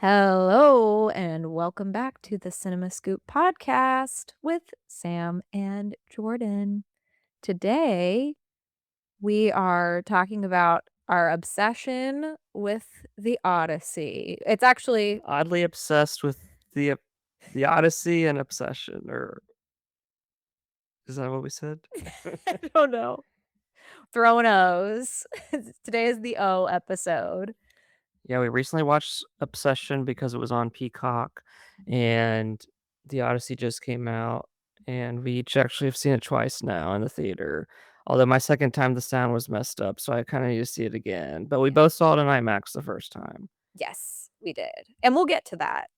Hello, and welcome back to the Cinema Scoop podcast with Sam and Jordan. Today, we are talking about our obsession with the Odyssey. It's actually, Oddly obsessed with the Odyssey and Obsession, or is that what we said? I don't know, throwing O's. Today is the O episode. Yeah, we recently watched Obsession because it was on Peacock, and the Odyssey just came out, and we each actually have seen it twice now in the theater. Although my second time the sound was messed up, so I kind of need to see it again. But we both saw it in IMAX the first time. Yes, we did. And we'll get to that.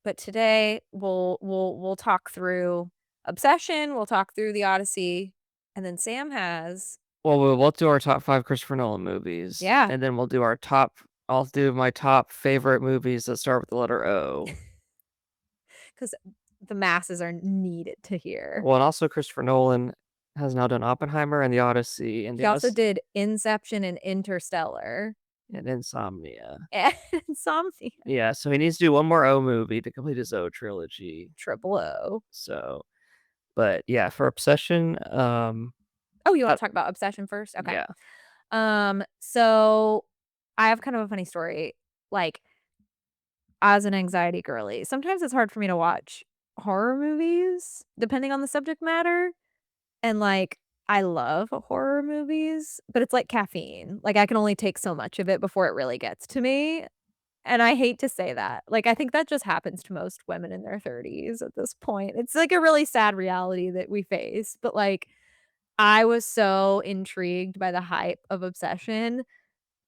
But today we'll talk through Obsession, we'll talk through the Odyssey, and then Sam has Well, we'll do our top 5 Christopher Nolan movies, yeah. and then we'll do our top I'll do my top favorite movies that start with the letter O. Because the masses are needed to hear. Well, and also Christopher Nolan has now done Oppenheimer and The Odyssey He also did Inception and Interstellar and Insomnia. and Insomnia. Yeah, so he needs to do one more O movie to complete his O trilogy. Triple O. So, but yeah, for Obsession, Oh, you wanna uh, talk about Obsession first? Okay. yeah. So I have kind of a funny story. Like, as an anxiety girly, sometimes it's hard for me to watch horror movies depending on the subject matter. And, like, I love horror movies, but it's like caffeine. Like, I can only take so much of it before it really gets to me, and I hate to say that. Like, I think that just happens to most women in their 30s at this point. It's, like, a really sad reality that we face, but, like, I was so intrigued by the hype of Obsession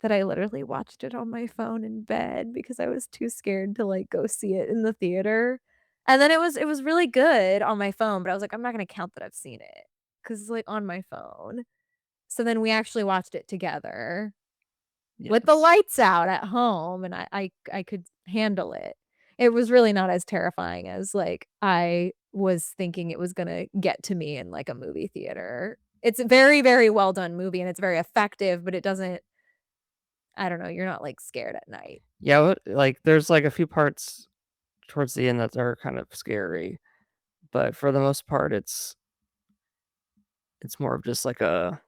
that I literally watched it on my phone in bed because I was too scared to, like, go see it in the theater. And then it was really good on my phone, but I was like, "I'm not gonna count that I've seen it," 'cause it's, like, on my phone. So then we actually watched it together with the Yes. lights out at home, and I could handle it. It was really not as terrifying as, like, I was thinking it was gonna get to me in, like, a movie theater. It's a very, very well done movie, and it's very effective, but it doesn't I don't know, you're not, like, scared at night. Yeah, like there's like a few parts towards the end that are kind of scary, but for the most part it's more of just like a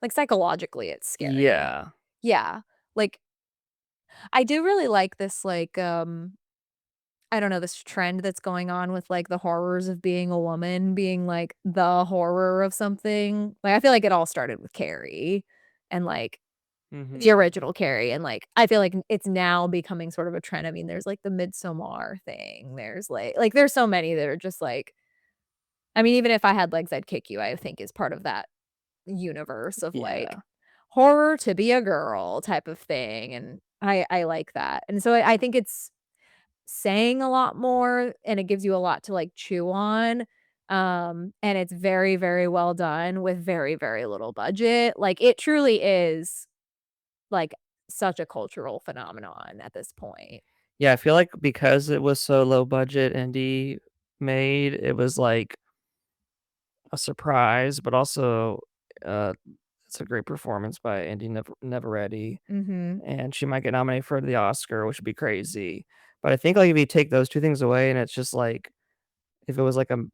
Like, psychologically, it's scary. yeah. Yeah. Like, I do really like this, like, I don't know, this trend that's going on with, like, the horrors of being a woman being, like, the horror of something. Like, I feel like it all started with Carrie and, like, the Mhm. original Carrie, and, like, I feel like it's now becoming sort of a trend. I mean, there's, like, the Midsommar thing. There's, there's so many that are just, like I mean, even if I had legs, I'd kick you, I think is part of that universe of, like, Yeah. horror to be a girl type of thing, and I like that. And so I think it's saying a lot more, and it gives you a lot to, like, chew on, and it's very, very well done with very, very little budget. Like, it truly is, like, such a cultural phenomenon at this point. Yeah, I feel like because it was so low budget indie made, it was like a surprise, but also, uh, it's a great performance by Andy Neveready, Mhm. and she might get nominated for the Oscar, which would be crazy. But I think, like, if you take those 2 things away and it's just like if it was like a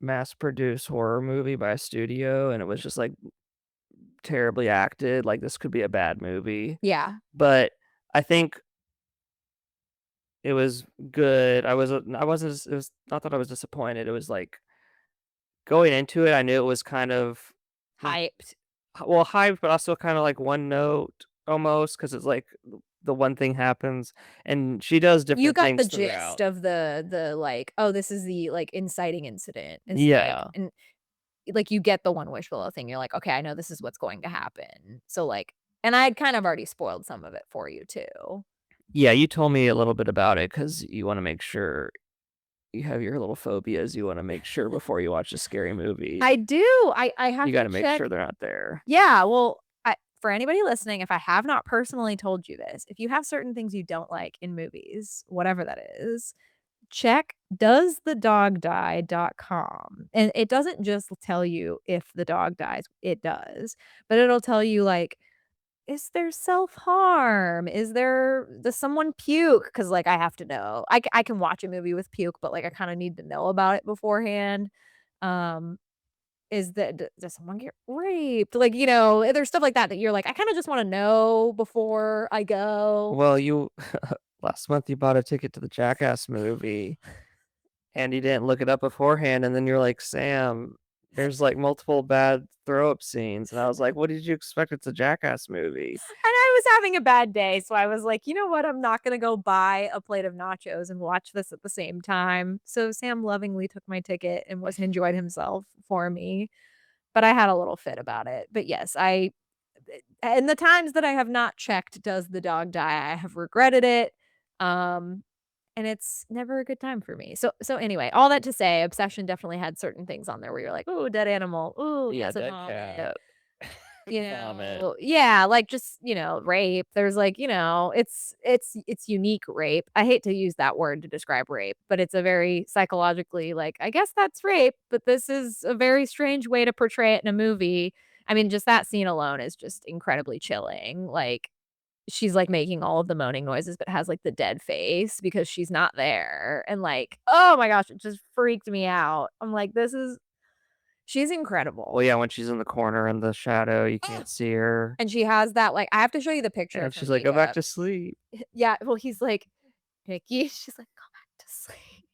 mass-produced horror movie by a studio and it was just, like, terribly acted, like, this could be a bad movie. Yeah. But I think it was good. I wasn't it was not that I was disappointed, it was like going into it, I knew it was kind of not Hyped. well, hyped, but also kinda like one note almost, because it's like the one thing happens, and she does You different got the things gist throughout. of the, like, "Oh, this is the, like, inciting incident." It's like Yeah. and, like, you get the one wish below thing. You're like, "Okay, I know this is what's going to happen." So, like and I had kind of already spoiled some of it for you too. Yeah, you told me a little bit about it because you wanna make sure you have your little phobias you wanna make sure before you watch a scary movie, I do. I have you to gotta make sure check they're not there. yeah, well, I for anybody listening, if I have not personally told you this, if you have certain things you don't like in movies, whatever that is, check doesthedogdie.com, and it doesn't just tell you if the dog dies, it does, but it'll tell you, like, is there self-harm? Does someone puke? Because like, I have to know. I can watch a movie with puke, but, like, I kinda need to know about it beforehand. Um, is that does someone get raped? Like, there's stuff like that that you're like, "I kinda just wanna know before I go." Well, you last month you bought a ticket to the Jackass movie, and you didn't look it up beforehand, and then you're like, "Sam, there's, like, multiple bad throw-up scenes," and I was like, "What did you expect? It's a Jackass movie." And I was having a bad day, so I was like, "You know what? I'm not gonna go buy a plate of nachos and watch this at the same time." So Sam lovingly took my ticket and was enjoyed himself for me, but I had a little fit about it. But yes, in the times that I have not checked, "Does the dog die?" I have regretted it, um, and it's never a good time for me. So anyway, all that to say, Obsession definitely had certain things on there where you're like, "Ooh, dead animal. Ooh, Yeah, yes, a dead vomit." cat. Vomit. Yeah, like, just, rape. There's, like, it's unique rape. I hate to use that word to describe rape, but it's a very psychologically, like, I guess that's rape, but this is a very strange way to portray it in a movie. I mean, just that scene alone is just incredibly chilling. Like, she's, like, making all of the moaning noises, but has, like, the dead face because she's not there, and, like, oh my gosh, it just freaked me out. I'm like, she's Well, incredible. yeah, when she's in the corner in the shadow, you can't see her, And she has that, like, I have to show you the picture and of her she's like, "Go back makeup. to sleep." Yeah, well, he's like, "Nikki," she's like, "Go back to sleep."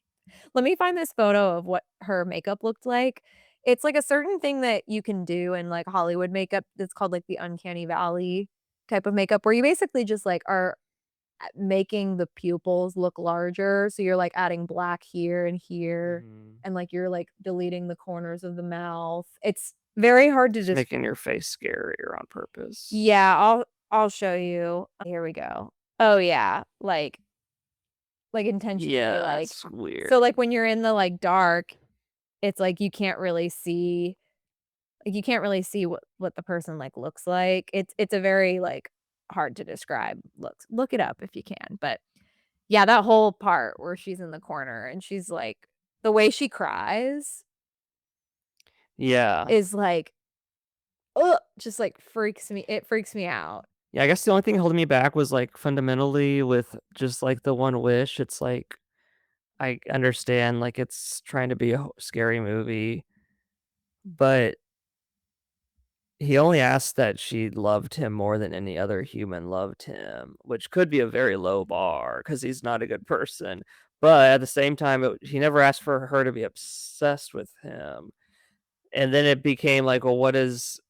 Let me find this photo of what her makeup looked like. It's, like, a certain thing that you can do in, like, Hollywood makeup that's called, like, the uncanny valley type of makeup where you basically just, like, are making the pupils look larger, so you're, like, adding black here and here, Mhm. and, like, you're, like, deleting the corners of the mouth. It's very hard to Just just. making your face scarier on purpose. Yeah, I'll show you. Here we go. Oh, yeah, like, intentionally, Yeah, like it's weird. so, like, when you're in the, like, dark, it's like you can't really see what the person, like, looks like. It's a very, like, hard to describe looks. Look it up if you can, but, yeah, that whole part where she's in the corner and she's, like the way she cries Yeah. is, like, ugh, just, like, freaks me out. Yeah, I guess the only thing holding me back was, like, fundamentally with just, like, the one wish, it's like, I understand, like, it's trying to be a scary movie, but he only asked that she loved him more than any other human loved him, which could be a very low bar because he's not a good person. But at the same time, he never asked for her to be obsessed with him. And then it became like, well, what is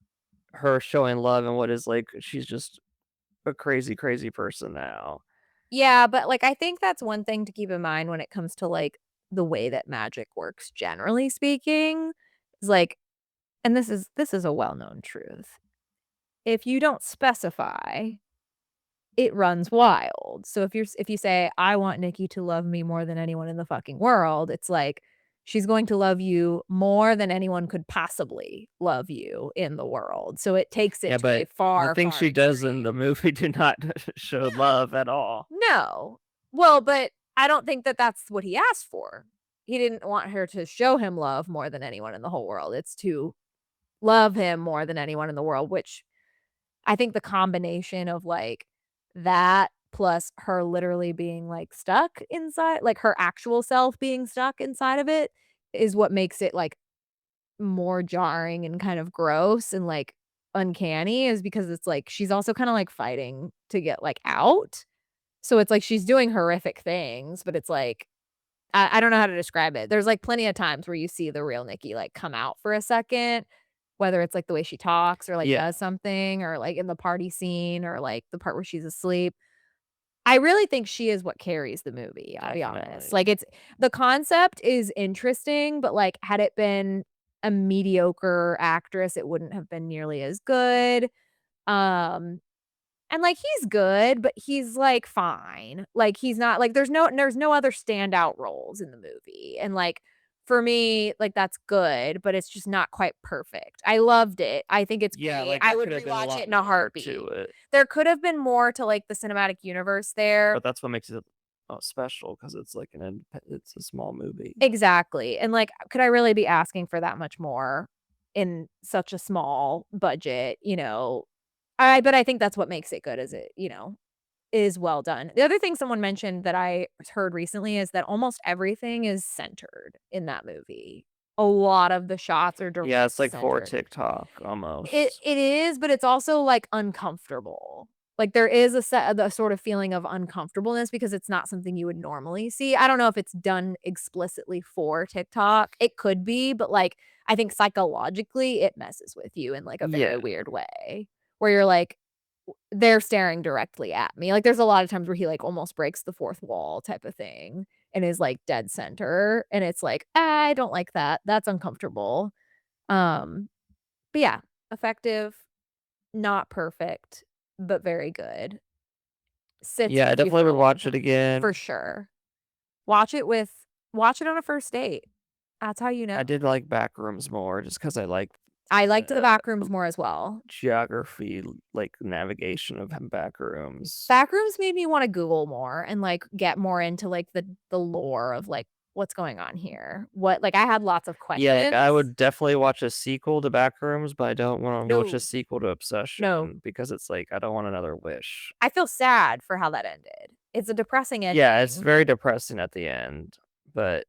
her showing love and what is like she's just a crazy, crazy person now. Yeah, but, like, I think that's one thing to keep in mind when it comes to, like, the way that magic works, generally speaking, is, like and this is a well-known truth. If you don't specify, it runs wild. So if you say, "I want Nikki to love me more than anyone in the fucking world," it's like, she's going to love you more than anyone could possibly love you in the world. So it takes it Yeah, to a but the far, things far she does in the extreme. movie do not show love at all. No. Well, but I don't think that that's what he asked for. He didn't want her to show him love more than anyone in the whole world. It's to love him more than anyone in the world, which I think the combination of, like, that plus her literally being, like, stuck inside like, her actual self being stuck inside of it is what makes it, like, more jarring and kind of gross and, like, uncanny is because it's, like, she's also kinda, like, fighting to get, like, out. So it's like she's doing horrific things, but it's like I don't know how to describe it. There's, like, plenty of times where you see the real Nikki, like, come out for a second, whether it's, like, the way she talks or, like, Yeah, does something or, like, in the party scene or, like, the part where she's asleep. I really think she is what carries the movie, I'll be honest. definitely. Like, it's the concept is interesting, but, like, had it been a mediocre actress, it wouldn't have been nearly as good. Um and, like, he's good, but he's, like, fine. Like, he's not like, there's no other standout roles in the movie, and, like, for me, like, that's good, but it's just not quite perfect. I loved it. I think it's Yeah, great. like, I there would could have been a rewatch it lot in a more to heartbeat. it, There could have been more to, like, the cinematic universe there. but that's what makes it, special because it's like it's a small movie. Exactly, and, like, could I really be asking for that much more in such a small budget, But I think that's what makes it good is it, is well done. The other thing someone mentioned that I heard recently is that almost everything is centered in that movie. A lot of the shots are Yeah, direct it's like for centered. TikTok It almost. it is, but it's also, like, uncomfortable. Like, there is the sort of feeling of uncomfortableness because it's not something you would normally see. I don't know if it's done explicitly for TikTok. It could be, but, like, I think psychologically, it messes with you in, like, a very Yeah. weird way, where you're like, "They're staring directly at me." Like, there's a lot of times where he, like, almost breaks the fourth wall type of thing and is, like, dead center, and it's like, I don't like that. That's uncomfortable." Um, but yeah, effective, not perfect, but very good. Sits Yeah, I with you definitely for a would long watch it time, for again. sure. Watch it with watch it on a first date. That's how you I know. did like Backrooms more just because I liked I liked the the back rooms more as well. geography, like, navigation of Backrooms. Backrooms made me wanna Google more and, like, get more into, like, the lore of, like, what's going on here. What like, I had lots of Yeah, like, I questions. would definitely watch a sequel to Backrooms, but I don't wanna watch a No, sequel to no. Obsession because it's like, I don't want another Wish. I feel sad for how that ended. It's a depressing Yeah, it's ending. very depressing at the end, but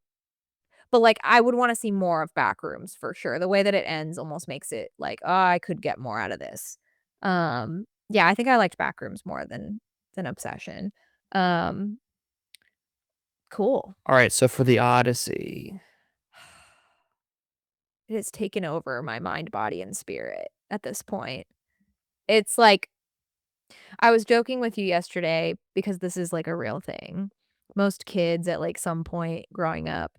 But, like, I would wanna see more of Backrooms for sure. The way that it ends almost makes it like, "Oh, I could get more out of this." Yeah, I think I liked Backrooms more than Obsession. Um, cool. alright, so for the Odyssey, It has taken over my mind, body, and spirit at this point. It's like I was joking with you yesterday because this is, like, a real thing. Most kids at, like, some point growing up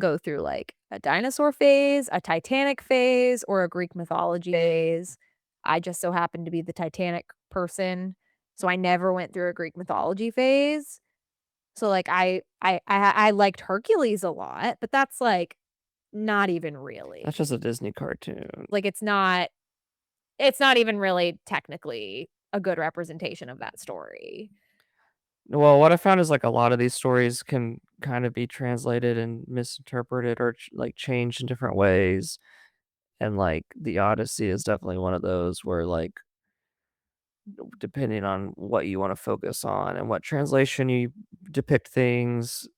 go through, like, a dinosaur phase, a Titanic phase, or a Greek mythology phase. I just so happened to be the Titanic person, so I never went through a Greek mythology phase. So, like, I liked Hercules a lot, but that's, like, not even that's really. just a Disney cartoon. Like, it's not even really technically a good representation of that story. Well, what I found is, like, a lot of these stories can kind of be translated and misinterpreted or like, changed in different ways, and, like, the Odyssey is definitely one of those where, like, depending on what you wanna focus on and what translation you depict things,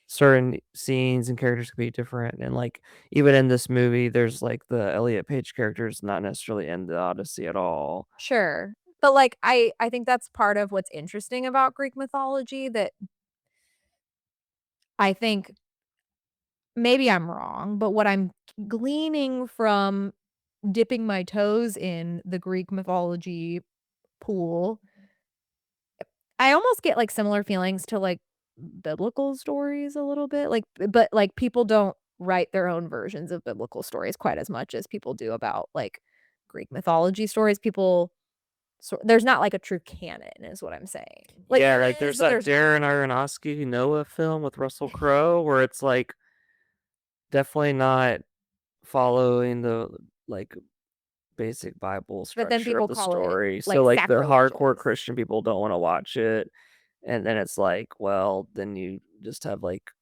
certain scenes and characters can be different, and, like, even in this movie, there's, like, the Elliot Page character is not necessarily in the Odyssey at all. Sure. But, like, I think that's part of what's interesting about Greek mythology that I think maybe I'm wrong, but what I'm gleaning from dipping my toes in the Greek mythology pool, I almost get, like, similar feelings to, like, biblical stories a little bit, like, but, like, people don't write their own versions of biblical stories quite as much as people do about, like, Greek mythology stories. There's not, like, a true canon is what I'm saying. Like, Yeah, like, there is, there's but that there's Darren Aronofsky Noah film with Russell Crowe where it's, like, definitely not following the, like, basic Bible but then structure of people the call it, story, so, like, like, the hardcore sacrilegious. Christian people don't wanna watch it, and then it's like, well, then you just have, like,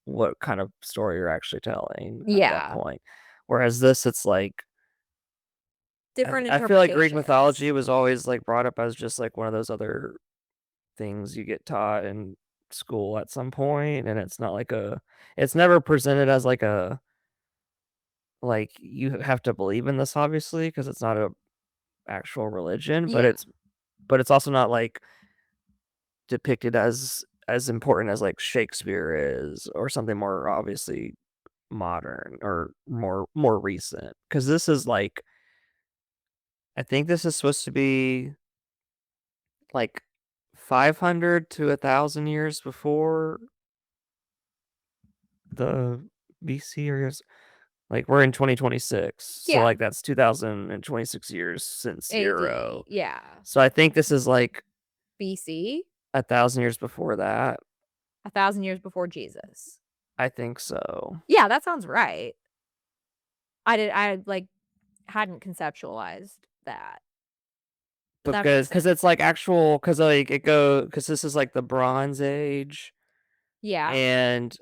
what kind of story you're actually telling at that Yeah. point. Whereas this, it's like Different I feel like Greek interpretations. mythology was always, like, brought up as just, like, one of those other things you get taught in school at some point, and it's not like a it's never presented as like, you have to believe in this obviously because it's not a actual religion, Yeah. but it's also not, like, depicted as important as, like, Shakespeare is or something more obviously modern or more recent. Because this is, like I think this is supposed to be, like, 500 to 1,000 years before the BC or yes like, we're in 2026, so, Yeah. like, that's 2,026 years since AD, 0. yeah. So I think this is, like, BC? 1,000 years before that. 1,000 years before Jesus. I think so. Yeah, that sounds right. Like, hadn't conceptualized that, but that makes Because sense. it's, like, actual because like, because this is, like, the Bronze Age, Yeah. and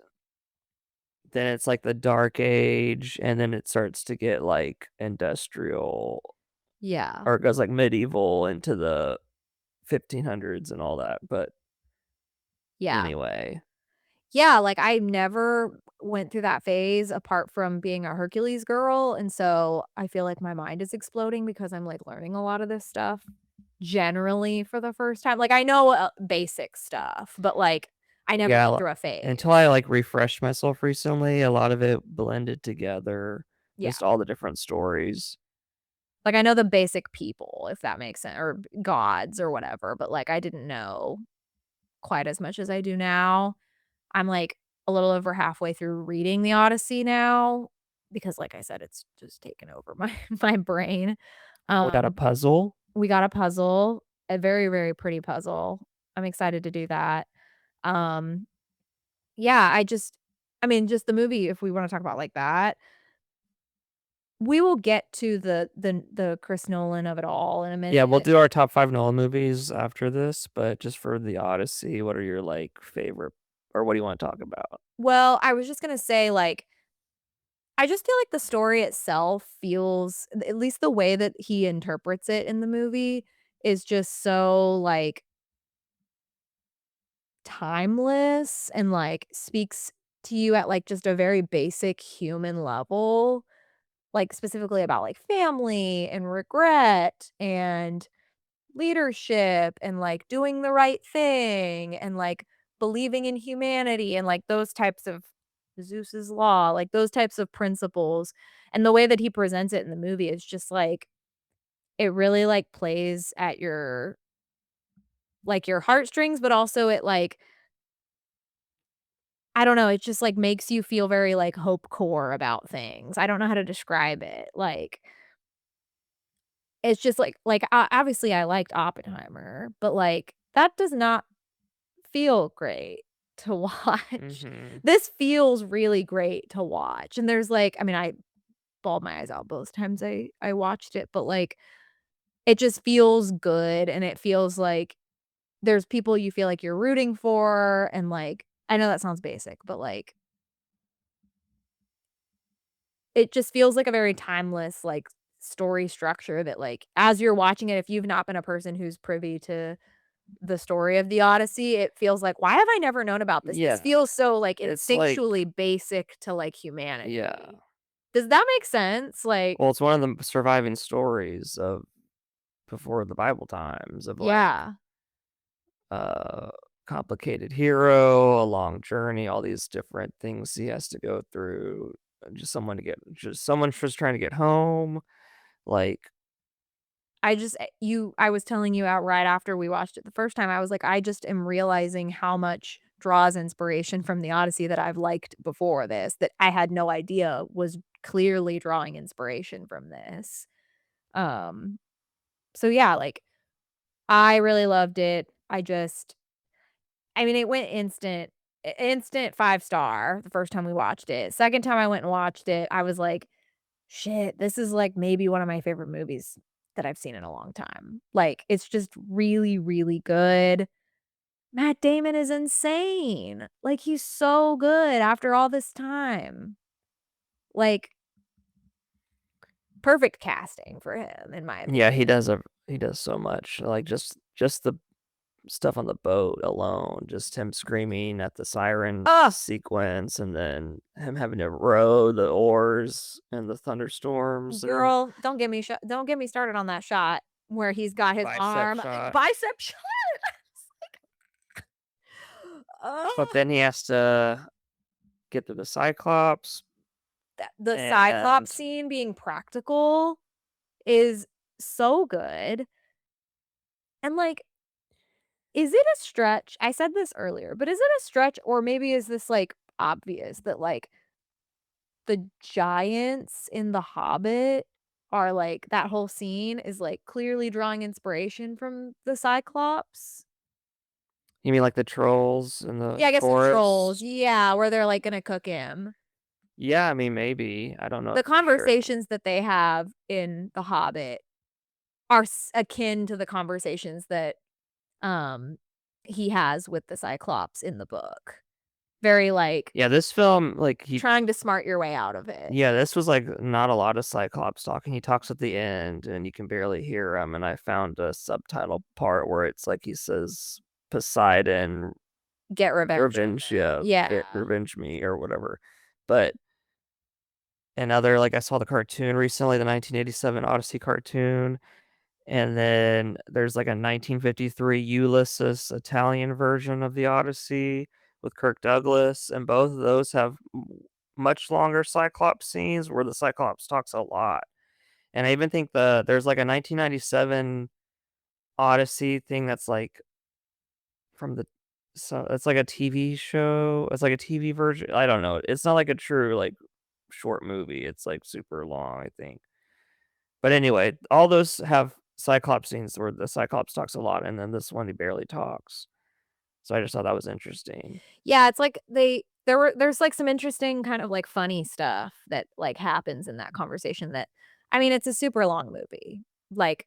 then it's, like, the Dark Age, and then it starts to get, like, industrial Yeah. or it goes, like, medieval into the 1500s and all that, but Yeah. anyway. Yeah, like, I never went through that phase apart from being a Hercules girl, and so I feel like my mind is exploding because I'm, like, learning a lot of this stuff generally for the first time. Like, I know, basic stuff, but, like, I never Yeah, went l through a until phase. I, like, refreshed myself recently, a lot of it blended together, Yeah. just all the different stories. Like, I know the basic people, if that makes sense, or gods or whatever, but, like, I didn't know quite as much as I do now. I'm, like, a little over halfway through reading the Odyssey now because, like I said, it's just taken over my my brain. We got a Um, puzzle. we got a puzzle, a very, very pretty puzzle. I'm excited to do that. Um, yeah, I mean, just the movie, if we wanna talk about like that, we will get to the Chris Nolan of it all in a Yeah, we'll minute. do our top 5 Nolan movies after this, but just for the Odyssey, what are your, like, favorite or what do you wanna talk about? Well, I was just gonna say, like, I just feel like the story itself feels at least the way that he interprets it in the movie is just so, like, timeless and, like, speaks to you at, like, just a very basic human level, like, specifically about, like, family and regret and leadership and, like, doing the right thing and, like, believing in humanity and, like, those types of Zeus's law, like, those types of principles, and the way that he presents it in the movie is just, like, it really, like, plays at your heartstrings, but also it, like, I don't know, it just, like, makes you feel very, like, hope core about things. I don't know how to describe it, like, it's just, like, obviously, I liked Oppenheimer, but, like, that does not feel great to watch. Mhm. This feels really great to watch, and there's, like I mean, I bawled my eyes out both times I watched it, but, like, it just feels good, and it feels like there's people you feel like you're rooting for, and, like I know that sounds basic, but, like, it just feels like a very timeless, like, story structure that, like, as you're watching it, if you've not been a person who's privy to the story of the Odyssey, it feels like, "Why have I never known about this?" This Yeah, feels so, like, it's like instinctually basic to, like, yeah. humanity. Does that make sense? Like Well, it's one of the surviving stories of before the Bible times of, like, yeah. a complicated hero, a long journey, all these different things he has to go through, just someone just trying to get home, like I was telling you out right after we watched it the first time, I was like, I just am realizing how much draws inspiration from the Odyssey that I've liked before this, that I had no idea was clearly drawing inspiration from this. Um, so yeah, like, I really loved it. I mean, it went instant 5 star the first time we watched it. Second time I went and watched it, I was like, "Shit, this is, like, maybe one of my favorite movies that I've seen in a long time." Like, it's just really, really good. Matt Damon is insane. Like, he's so good after all this time. Like, perfect casting for him, in my yeah, opinion. he does so much, like, just the stuff on the boat alone, just him screaming at the siren Oh, sequence, and then him having to row the oars and the thunderstorms and girl, don't get me started on that shot where he's got his bicep arm shot. bicep shot. But Oh, then he has to get to the Cyclops, the Cyclops and scene being practical is so good, and, like, is it a stretch? I said this earlier, but is it a stretch or maybe is this, like, obvious that, like, the giants in The Hobbit are, like that whole scene is, like, clearly drawing inspiration from the Cyclops? you mean like the trolls in the Yeah, I guess the trolls, forest? yeah, where they're, like, gonna cook him. Yeah, I mean, maybe, I don't know The for sure. conversations that they have in The Hobbit are akin to the conversations that, um, he has with the Cyclops in the book. Very, like, Yeah, this film, like, he trying to smart your way out of it. yeah, this was, like, not a lot of Cyclops talking. He talks at the end, and you can barely hear him, and I found a subtitle part where it's like he says, "Poseidon, Get revenge on revenge, me. yeah, Yeah. revenge me," or whatever. But another like, I saw the cartoon recently, the 1987 Odyssey cartoon, and then there's, like, a 1953 Ulysses Italian version of the Odyssey with Kirk Douglas, and both of those have much longer Cyclops scenes where the Cyclops talks a lot. And I even think there's, like, a 1997 Odyssey thing that's, like, from the so it's like a TV show. It's like a TV version. I don't know. It's not like a true, like, short movie. It's, like, super long, I think. But anyway, all those have Cyclops scenes where the Cyclops talks a lot, and then this one he barely talks. So I just thought that was interesting. Yeah, it's like there's, like, some interesting kind of, like, funny stuff that, like, happens in that conversation that I mean, it's a super long movie. Like,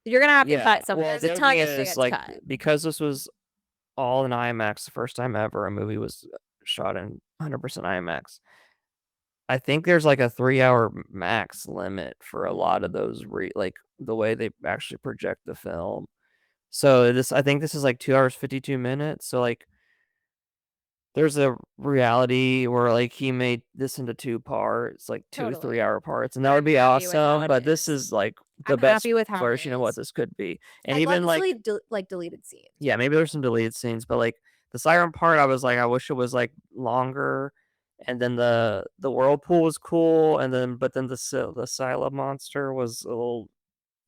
you're gonna have to Yeah. cut some Well, there's a the other ton thing that still is, gets like, cut. because this was all in IMAX, the first time ever a movie was shot in 100% IMAX. I think there's like a 3-hour max limit for a lot of those like the way they actually project the film. So this I think this is like 2 hours 52 minutes. So like there's a reality where like he made this into 2 parts, like 2 Totally. 3-hour parts, and that would I'm be happy with how awesome, it but this is. is like the I'm best happy with how it version of what is. this could be. And I'd love even to like see like, deleted scenes. yeah, maybe there's some deleted scenes, but, like, the siren part, I was like, I wish it was, like, longer, and then the whirlpool was cool, and then but then the Scylla monster was a little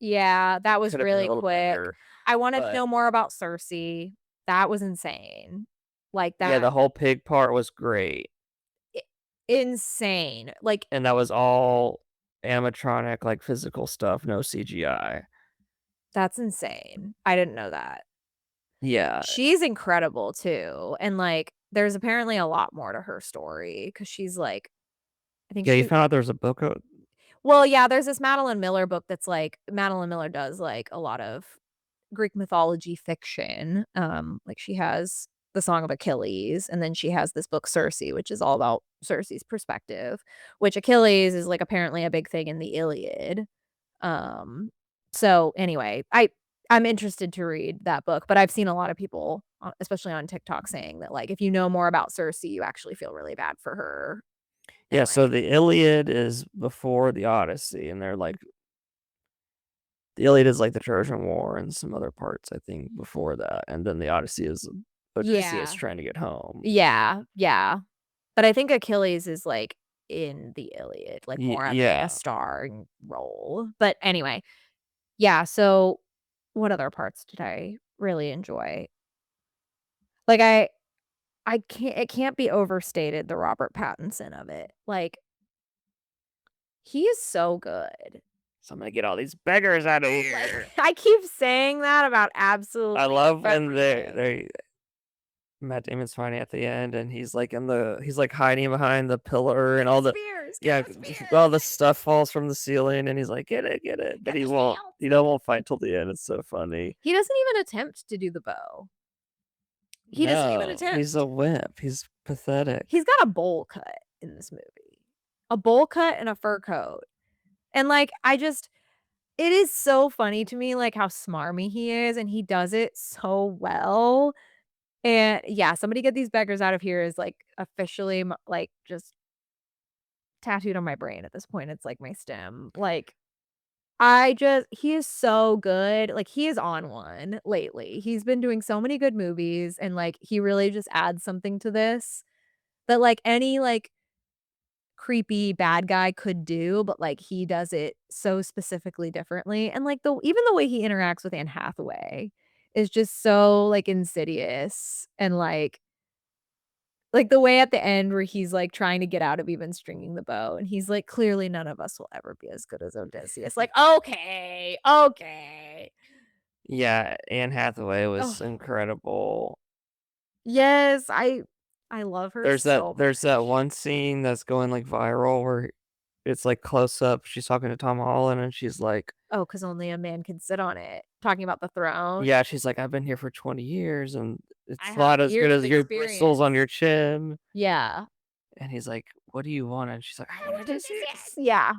Yeah, that was could have been a really little quick. better, I wanted to but know more about Cersei. That was insane. Like, yeah, that the whole pig part was great, I insane. Like, and that was all animatronic, like, physical stuff, no CGI. that's insane. I didn't know that. Yeah. She's incredible too, and, like, there's apparently a lot more to her story because she's, like I think Yeah, you she found out there was a book out. well, yeah, there's this Madeline Miller book that's, like Madeline Miller does, like, a lot of Greek mythology fiction. Like, she has The Song of Achilles, and then she has this book, Circe, which is all about Circe's perspective, which Achilles is, like, apparently a big thing in the Iliad. Um, so anyway, I'm interested to read that book, but I've seen a lot of people, especially on TikTok, saying that, like, if you know more about Cersei, you actually feel really bad for her, and, Yeah, so like the Iliad is before the Odyssey, and they're, like the Iliad is, like, the Trojan War and some other parts, I think, before that, and then the Odyssey is Odysseus yeah. trying to get home. Yeah, yeah. But I think Achilles is, like, in the Iliad, like, more of a Yeah. starring role. But anyway, yeah, so what other parts did I really enjoy? Like, I can't it can't be overstated the Robert Pattinson of it. Like, he is so good. So I'm gonna get all these beggars out of Like, here. I keep saying that about I absolutely love when everything. they Matt Damon's finally at the end, and he's, like, hiding behind the pillar, and Get all the the spears, get yeah, the all the spears, stuff falls from the ceiling, and he's like, get it," but get the shields. he don't won't fight till the end, it's so funny. He doesn't even attempt to do the bow. He doesn't even No, he's a attempt. wimp, he's pathetic. He's got a bowl cut in this movie. A bowl cut and a fur coat. And, like, I just it is so funny to me, like, how smarmy he is, and he does it so well. And, yeah, somebody get these beggars out of here is, like, officially, like, just tattooed on my brain at this point. It's like my stem. Like, I just he is so good. Like, he is on one lately. He's been doing so many good movies, and, like, he really just adds something to this that, like, any, like, creepy bad guy could do, but, like, he does it so specifically differently, and, like, the even the way he interacts with Anne Hathaway is just so, like, insidious and, like, the way at the end where he's, like, trying to get out of even stringing the bow, and he's like, "Clearly, none of us will ever be as good as Odysseus." Like, "Okay, okay." Yeah, Anne Hathaway was Oh, incredible. yes, I love her so There's that much. one scene that's going, like, viral where it's, like, close up, she's talking to Tom Holland, and she's like Oh, because only a man can sit on it. Talking about the throne. yeah, she's like, "I've been here for 20 years, and I it's have not as good years of as your bristles on experience. your chin." Yeah. And he's like, "What do you want?" And she's like, "I I want a want a disease." disease. Yeah.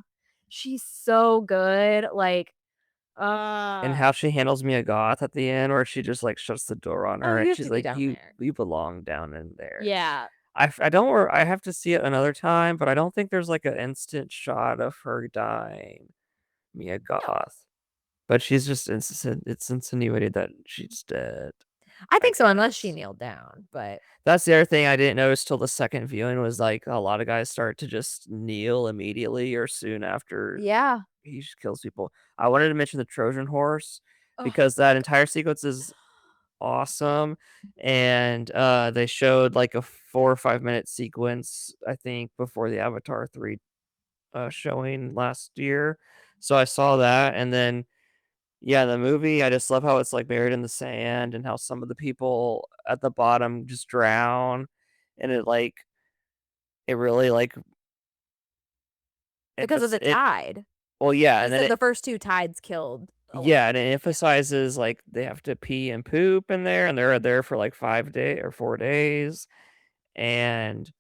She's so good, like, And uh how she handles Mia Goth at the end, where she just, like, shuts the door on oh, her, you and have she's to be like, down "You there. you belong down in there." Yeah. I don't wor I have to see it another time, but I don't think there's, like, an instant shot of her dying, Mia No. Goth. But she's just it's insinuated that she's dead, I I think so, unless she guess. kneeled down, but That's the other thing I didn't notice till the second viewing was, like, a lot of guys start to just kneel immediately or soon after yeah. he just kills people. I wanted to mention the Trojan horse Oh, because that entire sequence is awesome, and, they showed, like, a 4 or 5-minute sequence, I think, before the Avatar 3, showing last year. So I saw that, and then, yeah, the movie, I just love how it's, like, buried in the sand and how some of the people at the bottom just drown, and it really, like, because of the it tide. well, yeah, He and then said it the first 2 tides killed a lot yeah, of and it yeah. emphasizes, like, they have to pee and poop in there, and they're there for, like, 5 day or 4 days, and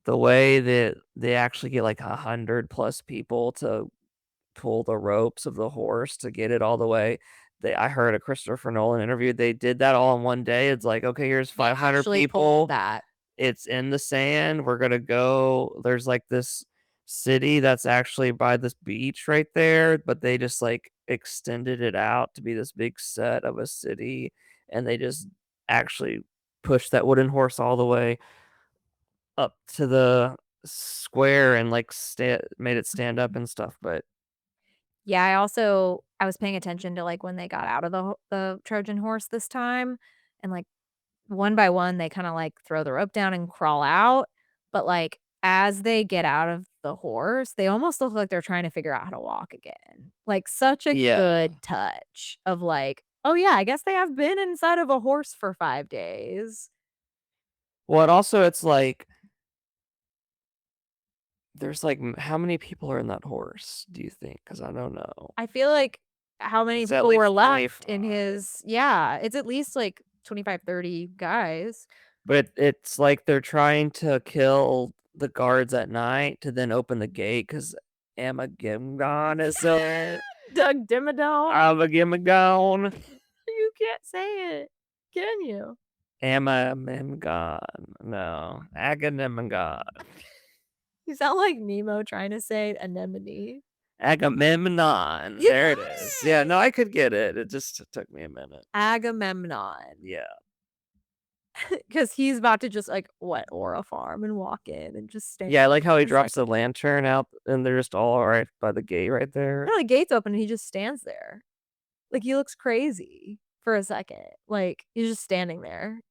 the way that they actually get, like, 100 plus people to pull the ropes of the horse to get it all the way. I heard a Christopher Nolan interview, they did that all in 1 day. It's like, "Okay, here's They 500 actually pulled people. that. It's in the sand. We're gonna go." There's, like, this city that's actually by this beach right there, but they just, like, extended it out to be this big set of a city, and they just actually pushed that wooden horse all the way up to the square and, like, made it stand up and stuff, but Yeah, I was paying attention to, like, when they got out of the Trojan horse this time, and, like, one by one, they kinda, like, throw the rope down and crawl out, but, like, as they get out of the horse, they almost look like they're trying to figure out how to walk again. Like, such a yeah. good touch of, like, "Oh, yeah, I guess they have been inside of a horse for 5 days." Well, and also it's like there's, like, how many people are in that horse, do you think? Because I don't know. I feel like how many It's at people were least left in 25. his yeah, it's at least, like, 25, 30 guys. But it's like they're trying to kill the guards at night to then open the gate because Amagimgon is it. Doug Dimmadome. Amagimgon. You can't say it, can you? Amamimgon. No. Agamemnon. You sound like Nemo trying to say anemone. Agamemnon. You There it is. got Yeah, no, it! I could get it. It just took me a minute. Agamemnon, Yeah. because he's about to just, like, what, Aura farm and walk in and just stand Yeah, I like how he for a drops the second. lantern out and they're just all right by the gate right there. No, the gate's open and he just stands there. Like, he looks crazy for a second. Like, he's just standing there.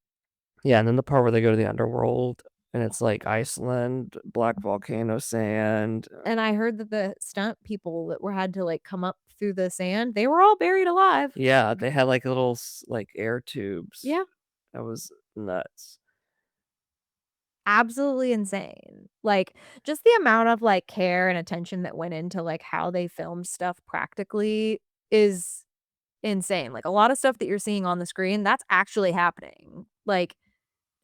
Yeah, and then the part where they go to the underworld and it's like Iceland, black volcano sand. And I heard that the stunt people that were had to, like, come up through the sand, they were all buried alive. Yeah, they had like little like air tubes. Yeah. That was nuts. Absolutely insane. Like, just the amount of, like, care and attention that went into, like, how they filmed stuff practically is insane. Like, a lot of stuff that you're seeing on the screen, that's actually happening. Like,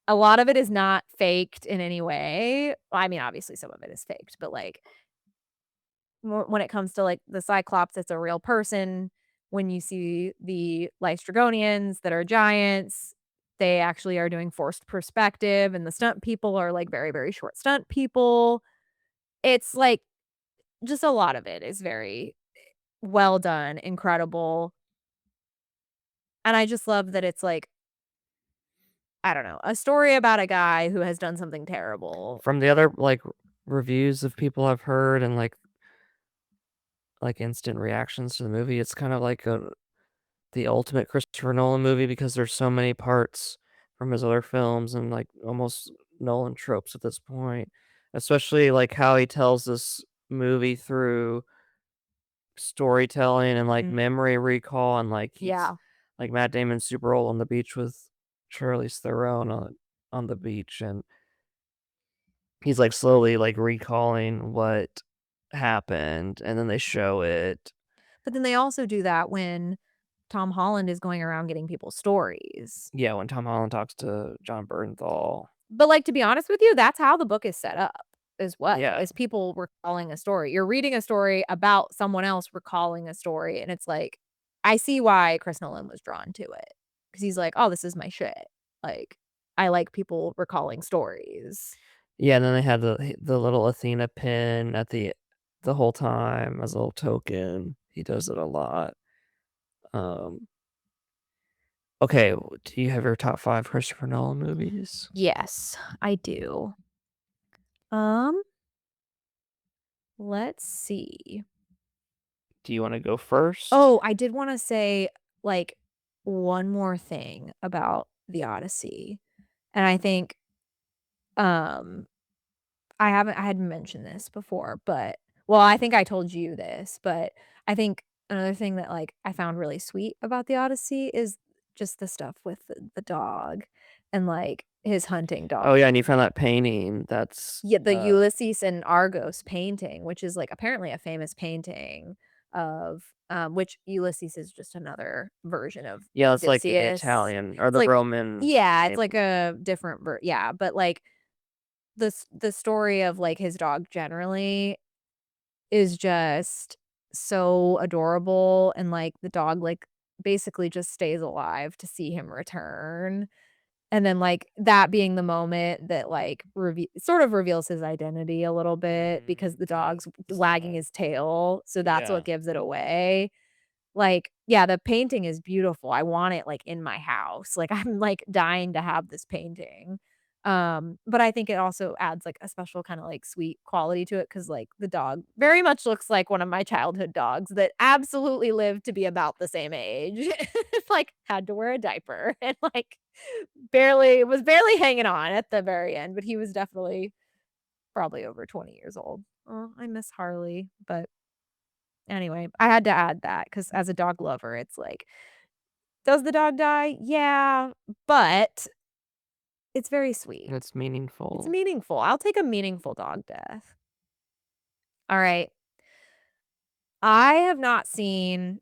a lot of it is not faked in any way. Well, I mean, obviously, some of it is faked, but, like, when it comes to, like, the Cyclops, it's a real person. When you see the Lystragonians that are giants, they actually are doing forced perspective, and the stunt people are, like, very, very short stunt people. It's, like, just a lot of it is very well done, incredible, and I just love that it's, like, I don't know, a story about a guy who has done something terrible. From the other like reviews of people I've heard and like instant reactions to the movie, it's kind of like the ultimate Christopher Nolan movie because there's so many parts from his other films and like almost Nolan tropes at this point. Especially like how he tells this movie through storytelling and like Mm, memory recall and like he's yeah. like Matt Damon's super old on the beach with Charlize Theron on the beach and he's like slowly like recalling what happened, and then they show it. But then they also do that when Tom Holland is going around getting people's stories. Yeah, when Tom Holland talks to John Bernthal. But, like, to be honest with you, that's how the book is set up as well, Yeah. is people recalling a story. You're reading a story about someone else recalling a story, and it's like, I see why Chris Nolan was drawn to it, because he's like, "Oh, this is my shit." Like, I like people recalling stories. Yeah, and then they had the little Athena pin at the whole time as a little token. He does it a lot. Um, okay, do you have your top 5 Christopher Nolan movies? Yes, I do. Um, let's see. Do you wanna go first? Oh, I did wanna say, like, one more thing about the Odyssey, and I think, um I hadn't mentioned this before, but well, I think I told you this, but I think another thing that, like, I found really sweet about the Odyssey is just the stuff with the dog and, like, his hunting Oh, dog. yeah, and you found that painting that's, Yeah, the Ulysses and Argos painting, which is, like, apparently a famous painting of, which Ulysses is just another version of yeah, it's like the Odysseus. Italian or It's the like Roman yeah, it's name. like a different yeah, but, like, the story of, like, his dog generally is just so adorable, and, like, the dog, like, basically just stays alive to see him return, and then, like, that being the moment that, like, sort of reveals his identity a little bit because the Yeah, dog's wagging sad. his tail, so that's Yeah. what gives it away. Like, yeah, the painting is beautiful. I want it, like, in my house. Like, I'm, like, dying to have this painting. But I think it also adds, like, a special kinda, like, sweet quality to it because like, the dog very much looks like one of my childhood dogs that absolutely lived to be about the same age. Like, had to wear a diaper and, like, barely hanging on at the very end, but he was definitely probably over 20 years old. Oh, I miss Harley, but anyway, I had to add that because as a dog lover, it's like, does the dog die? Yeah, but it's very sweet. It's It's meaningful. meaningful. I'll take a meaningful dog death. All right. I have not seen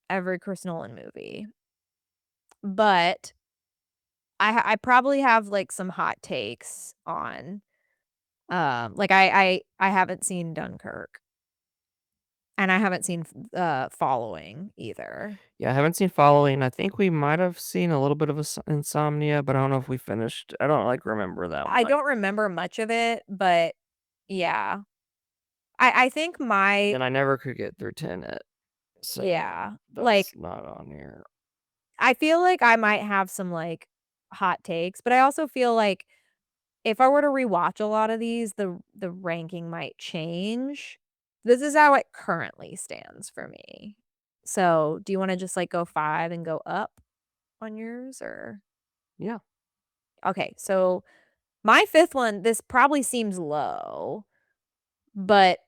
every Chris Nolan movie, but I probably have, like, some hot takes on, like, I haven't seen Dunkirk, and I haven't seen Following either. Yeah, I haven't seen Following. I think we might have seen a little bit of Insomnia, but I don't know if we finished. I don't, like, remember that I much. don't remember much of it, but yeah. I think my And I never could get through Tenet, so yeah, that's like, not on here. I feel like I might have some, like, hot takes, but I also feel like if I were to rewatch a lot of these, the ranking might change. This is how it currently stands for me. So, do you wanna just, like, go 5 and go up on yours, or Yeah, okay, so my 5th one, this probably seems low, but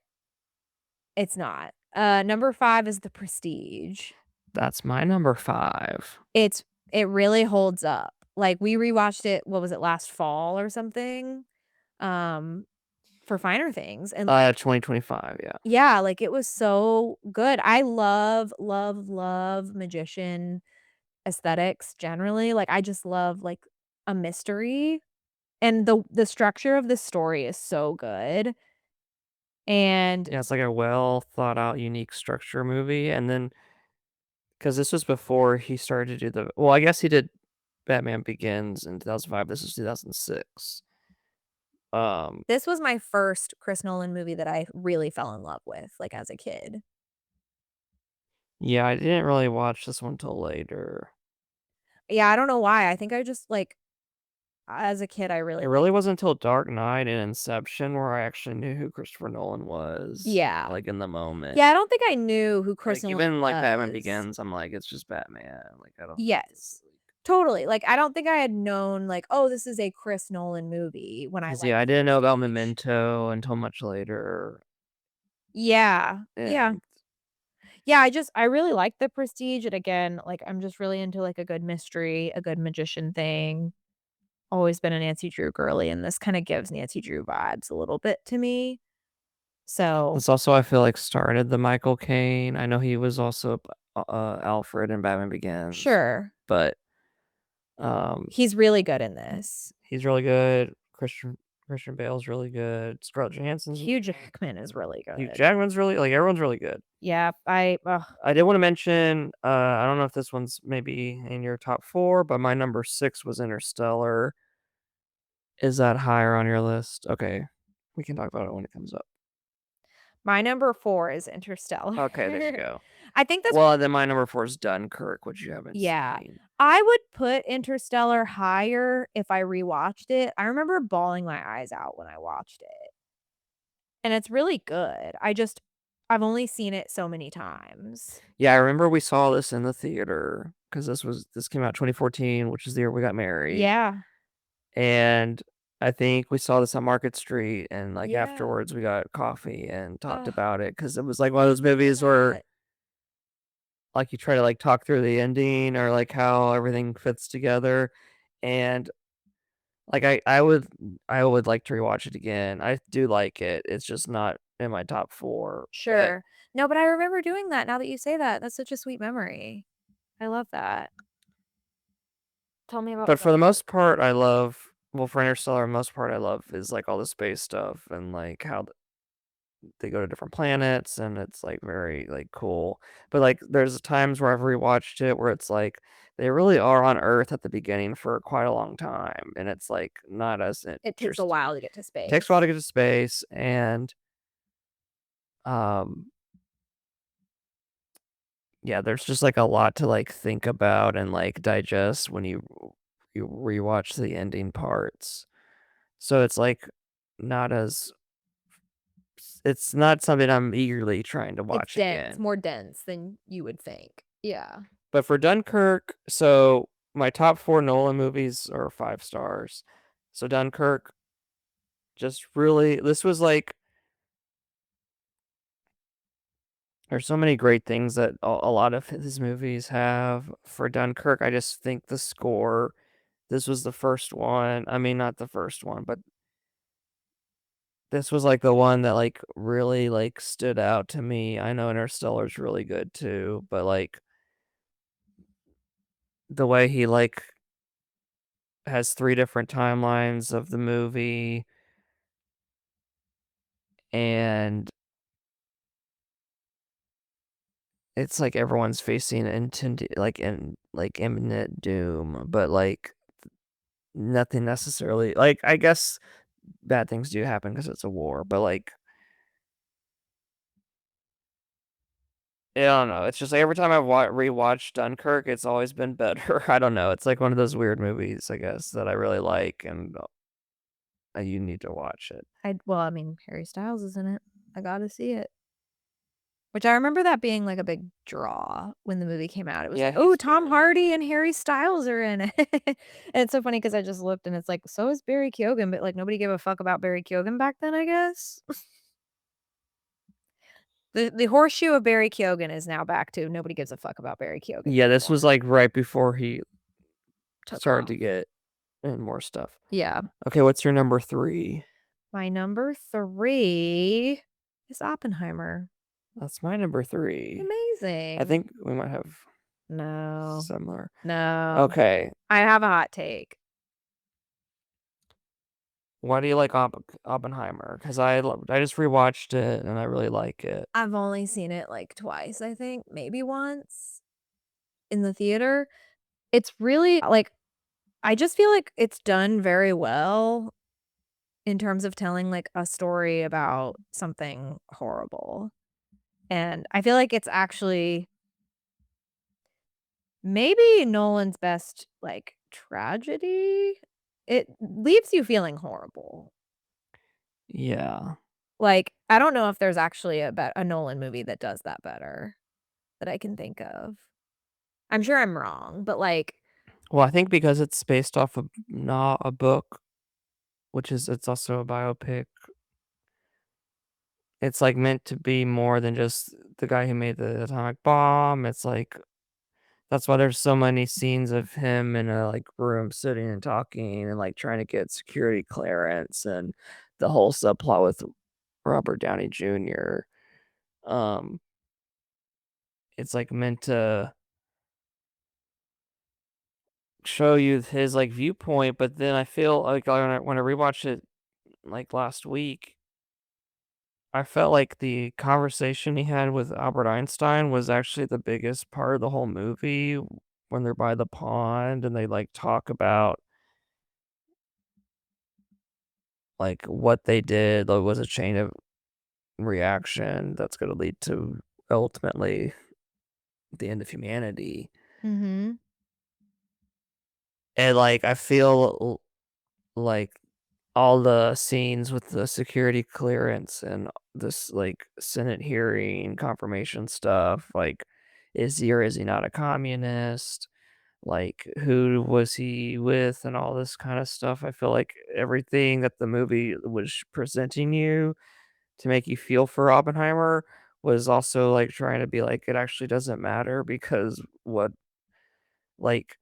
it's not. Number 5 is The Prestige. that's my number 5. It's it really holds up. Like, we rewatched it, what was it, last fall or something, um, for Finer Things, and 2025, yeah. yeah, like, it was so good. I love, love, love magician aesthetics generally, like, I just love, like, a mystery, and the structure of the story is so good, and Yeah, it's like a well thought out, unique structure movie, and then because this was before he started to do I guess he did Batman Begins in 2005, this is 2006. Um, this was my first Chris Nolan movie that I really fell in love with, like, as a kid. yeah, I didn't really watch this one till later. Yeah, I don't know why, I think I just, like as a kid, I really It liked really wasn't until Dark Knight and Inception where I actually knew who Christopher Nolan was, yeah. like, in the moment. Yeah, I don't think I knew who Chris Like, Nolan even, like, Batman was. Begins, I'm like, "It's just Batman," like, I don't Yes. Totally, like, I don't think I had known, like, "Oh, this is a Chris Nolan movie," when I 'cause, went yeah, I to The didn't know about Prestige. Memento until much later, Yeah. Yeah. and Yeah, I really like The Prestige, and again, like, I'm just really into, like, a good mystery, a good magician thing. Always been a Nancy Drew girly, and this kinda gives Nancy Drew vibes a little bit to me. So, This also, I feel like, started the Michael Caine. I know he was also Alfred in Batman Begins, sure, but um, he's really good in this. he's really good. Christian Bale's really good. Scarlett Johansson's Hugh Jackman is really Hugh good. Jackman's really like everyone's really good. Yeah, I ugh, I did want to mention, I don't know if this one's maybe in your top 4, but my number 6 was Interstellar. Is that higher on your list? Okay. We can talk about it when it comes up. my number 4 is Interstellar. Okay, there you go. I think that's Well, then my number 4 is Dunkirk, which you haven't yeah. seen. I would put Interstellar higher if I rewatched it. I remember bawling my eyes out when I watched it, and it's really good. I've only seen it so many times. Yeah, I remember we saw this in the theater because this came out 2014, which is the year we got married. Yeah. And I think we saw this on Market Street, and like Yeah. afterwards we got coffee and talked Ugh, about it because it was like one of those remember movies where that. like you try to like talk through the ending or like how everything fits together. And like I would like to rewatch it again. I do like it. It's just not in my top 4, but Sure. No, but I remember doing that now that you say that. That's such a sweet memory. I love that. Tell me about for the Dunkirk. most part I love well for Interstellar, most part I love is like all the space stuff and like how they go to different planets and it's like very like cool. But like there's times where I've rewatched it where it's like they really are on Earth at the beginning for quite a long time and it's like not as It takes a interesting. while to get to It takes a while space. to get to space and um yeah, there's just like a lot to like think about and like digest when you rewatch the ending parts. So it's like not as it's not something I'm eagerly trying to It's watch dense, again. more dense than you would think. Yeah. But for Dunkirk, so my top 4 Nolan movies are 5 stars. So Dunkirk just really this was like there's so many great things that a lot of his movies have. For Dunkirk, I just think the score this was the first one. I mean, not the first one, but this was like the one that like really like stood out to me. I know Interstellar's really good too, but like the way he like has 3 different timelines of the movie and it's like everyone's facing intended like in like imminent doom, but like nothing necessarily like I guess bad things do happen because it's a war, but like I don't know. It's just like every time I've rewatched Dunkirk, it's always been better. I don't know. It's like one of those weird movies, I guess, that I really like, and you need to watch it. I mean, Harry Styles is in it. I gotta see it. Which I remember that being like a big draw when the movie came out. It was Yeah, like, "Oh, he's Tom good. Hardy and Harry Styles are in it." And it's so funny because I just looked and it's like, so is Barry Keoghan, but like nobody gave a fuck about Barry Keoghan back then, I guess. The horseshoe of Barry Keoghan is now back to nobody gives a fuck about Barry Keoghan Yeah, this was anymore. like right before he Took started to off. get in more stuff. Yeah. Okay, what's your number 3? My number 3 is Oppenheimer. That's my number 3. I Amazing. think we might have No. similar. No. Okay, I have a hot take. why do you like Oppenheimer? Because I just rewatched it and I really like it. I've only seen it like twice, I think, maybe once in the theater. It's really like I just feel like it's done very well in terms of telling like a story about something horrible. And I feel like it's actually maybe Nolan's best like tragedy. It leaves you feeling horrible. Yeah. Like, I don't know if there's actually a Nolan movie that does that better that I can think of. I'm sure I'm wrong, but, like Well, I think because it's based off of not a book, which is it's also a biopic. It's like meant to be more than just the guy who made the atomic bomb. It's like that's why there's so many scenes of him in a like room sitting and talking and like trying to get security clearance and the whole subplot with Robert Downey Jr. Um, it's, like, meant to show you his, like, viewpoint, but then I feel like when I rewatched it, like, last week, I felt like the conversation he had with Albert Einstein was actually the biggest part of the whole movie when they're by the pond and they, like, talk about, like, what they did, like, was a chain of reaction that's gonna lead to ultimately the end of humanity. Mhm. And, like, I feel like all the scenes with the security clearance and this, like, Senate hearing confirmation stuff, like, is he or is he not a communist? Like, who was he with and all this kinda stuff. I feel like everything that the movie was presenting you to make you feel for Oppenheimer was also, like, trying to be like, it actually doesn't matter because like,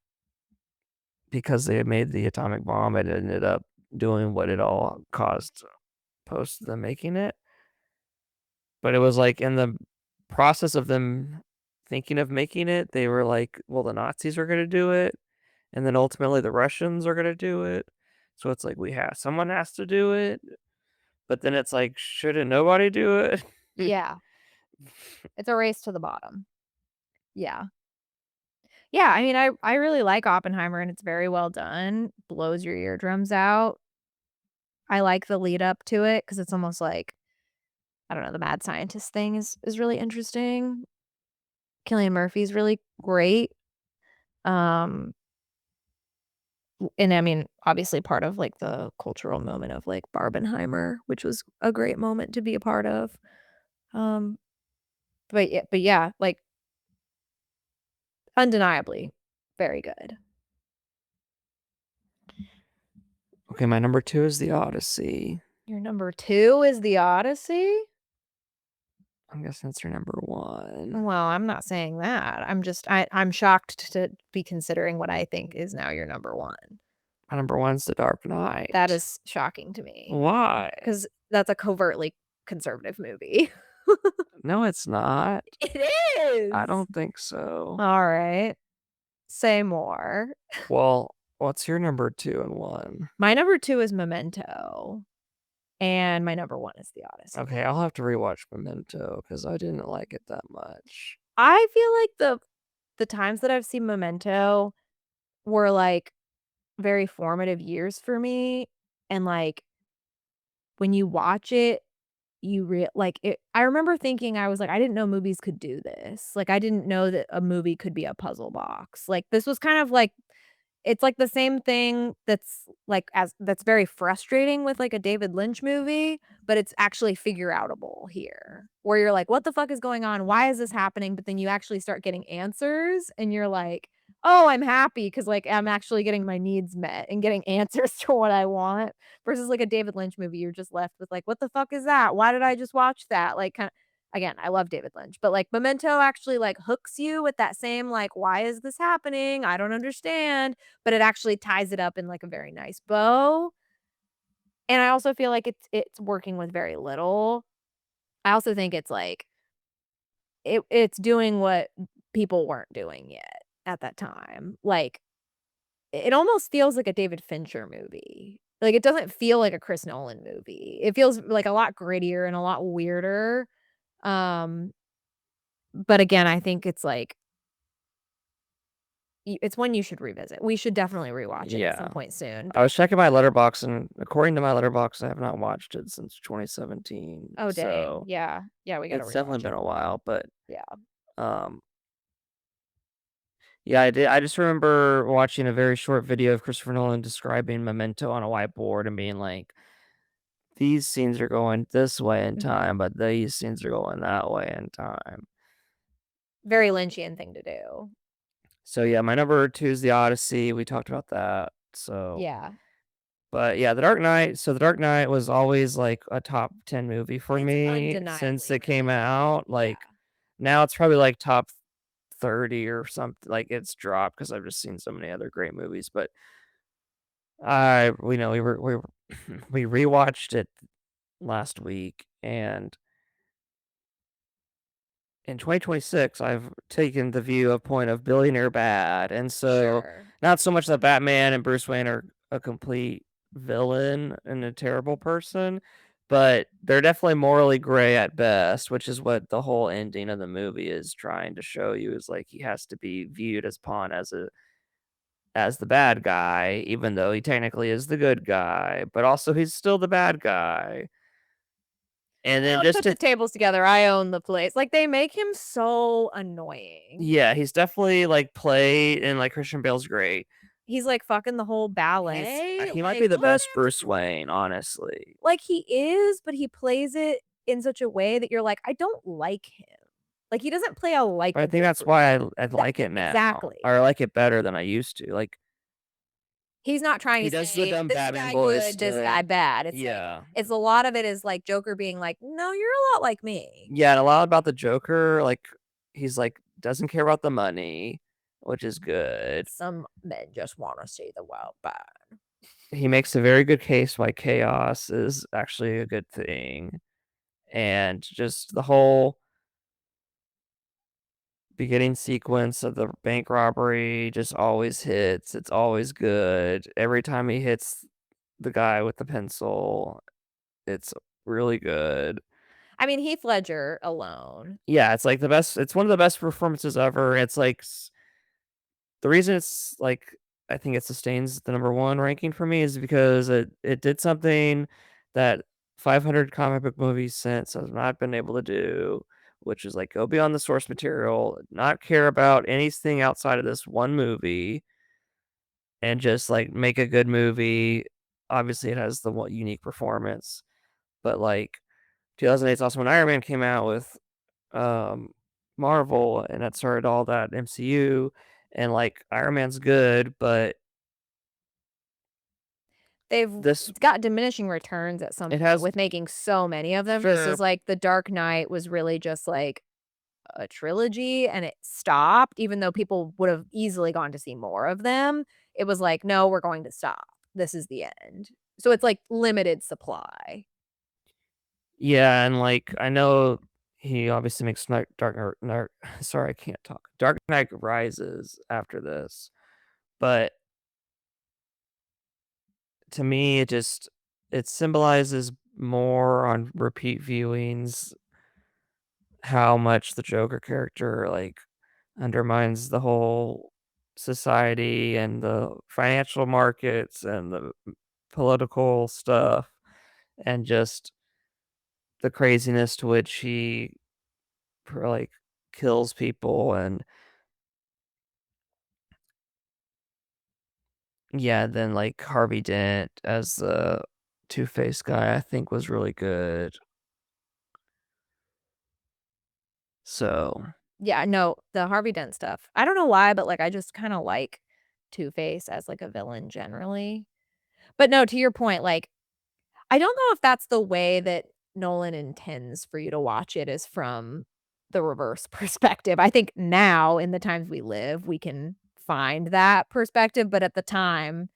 because they had made the atomic bomb, it ended up doing what it all caused post them making it. But it was, like, in the process of them thinking of making it, they were like, "Well, the Nazis are gonna do it, and then ultimately the Russians are gonna do it." So it's like, someone has to do it, but then it's like, shouldn't nobody do it? Yeah. It's a race to the bottom. Yeah. Yeah, I mean, I really like Oppenheimer, and it's very well done, blows your eardrums out. I like the lead up to it because it's almost like, I don't know, the mad scientist thing is really interesting. Cillian Murphy's really great. Um, and I mean, obviously part of, like, the cultural moment of, like, Barbenheimer, which was a great moment to be a part of. Um, but yeah, like, undeniably very good. Okay, my number 2 is The Odyssey. Your number 2 is The Odyssey? I'm guessing that's your number 1. Well, I'm not saying that. I'm shocked to be considering what I think is now your number 1. My number 1's The Dark That Knight. is shocking to me Why? because that's a covertly conservative movie. No, it's not. It I is. don't think so. Alright, say more. Well, what's your number 2 and 1? My number 2 is Memento, and my number 1 is The Odyssey. Okay, I'll have to rewatch Memento because I didn't like it that much. I feel like the times that I've seen Memento were, like, very formative years for me, and, like, when you watch it, I remember thinking, I was like, "I didn't know movies could do this." Like, I didn't know that a movie could be a puzzle box. Like, this was kind of like it's like the same thing that's very frustrating with, like, a David Lynch movie, but it's actually figure outable here, where you're like, "What the fuck is going on? Why is this happening?" But then you actually start getting answers, and you're like, "Oh, I'm happy because like, I'm actually getting my needs met and getting answers to what I want." Versus, like, a David Lynch movie, you're just left with, like, "What the fuck is that? Why did I just watch that?" Like, kinda again, I love David Lynch, but, like, Memento actually, like, hooks you with that same, like, "Why is this happening? I don't understand." But it actually ties it up in, like, a very nice bow, and I also feel like it's working with very little. I also think it's, like, it's doing what people weren't doing yet at that time. Like, it almost feels like a David Fincher movie. Like, it doesn't feel like a Chris Nolan movie. It feels, like, a lot grittier and a lot weirder, um, but again, I think it's, like, it's one you should revisit. We should definitely rewatch it at some Yeah. point soon. I was checking my letterbox, and according to my letterbox, I have not watched it since 2017. Oh, dang. So Yeah. Yeah, we gotta it's definitely rewatch been it. a while, but Yeah. um yeah, I did. I just remember watching a very short video of Christopher Nolan describing Memento on a whiteboard and being like, these scenes are going this way in Mhm. time, but these scenes are going that way in time. Very Lynchian thing to do. So yeah, my number 2 is The Odyssey. We talked about that. So, Yeah. but yeah, The Dark Knight. So The Dark Knight was always like a top 10 movie for It's me since undeniably it came really good. out. Yeah. Like now it's probably like top 30 or something. Like it's dropped because I've just seen so many other great movies. But we know we were we rewatched it last week, and in 2026, I've taken the view of point of billionaire bad, and so Sure. not so much that Batman and Bruce Wayne are a complete villain and a terrible person, but they're definitely morally gray at best, which is what the whole ending of the movie is trying to show you, is like he has to be viewed as pawn as the bad guy, even though he technically is the good guy, but also he's still the bad guy. And then Well, just put the to tables together, I own the place. Like, they make him so annoying. yeah, he's definitely like played and like Christian Bale's great. He's, like, fucking the whole ballet, He might be like, the what? best Bruce Wayne, honestly. Like, he is, but he plays it in such a way that you're like, "I don't like him." Like, he doesn't play a But I think likable that's Bruce why Wayne. I That like it now, exactly. or I like it better than I used to. Like, He's not trying he to does the say, dumb "This Batman guy voice good, this still. guy bad." It's like Yeah. it's a lot of it is, like, Joker being like, "No, you're a lot like me." Yeah, and a lot about the Joker, like, he's, like, doesn't care about the money, which is good. Some men just wanna see the world burn. He makes a very good case why chaos is actually a good thing, and just the whole beginning sequence of the bank robbery just always hits, it's always good. Every time he hits the guy with the pencil, it's really good. I mean, Heath Ledger alone. Yeah, it's, like, it's one of the best performances ever. It's, like, the reason it's, like, I think it sustains the number 1 ranking for me is because it did something that 500 comic book movies since have not been able to do, which is, like, go beyond the source material, not care about anything outside of this one movie, and just, like, make a good movie. Obviously, it has the one unique performance, but, like, 2008 is also when Iron Man came out with, um, Marvel, and that started all that MCU, and, like, Iron Man's good, but They've this it's got diminishing returns at some it point has with making so many of them just sure, as, like, The Dark Knight was really just, like, a trilogy and it stopped, even though people would have easily gone to see more of them. It was like, "No, we're going to stop. This is the end." So it's, like, limited supply. yeah, and, like, I know he obviously makes sorry, I can't talk. Dark Knight Rises after this, but to me, it symbolizes more on repeat viewings how much the Joker character, like, undermines the whole society and the financial markets and the political stuff, and just the craziness to which he like kills people. And yeah, then like Harvey Dent as the Two-Face guy I think was really good. So Yeah, no, the Harvey Dent stuff. I don't know why, but, like, I just kinda like Two-Face as, like, a villain generally. But no, to your point, like, I don't know if that's the way that Nolan intends for you to watch it is from the reverse perspective. I think now, in the times we live, we can find that perspective, but at the time,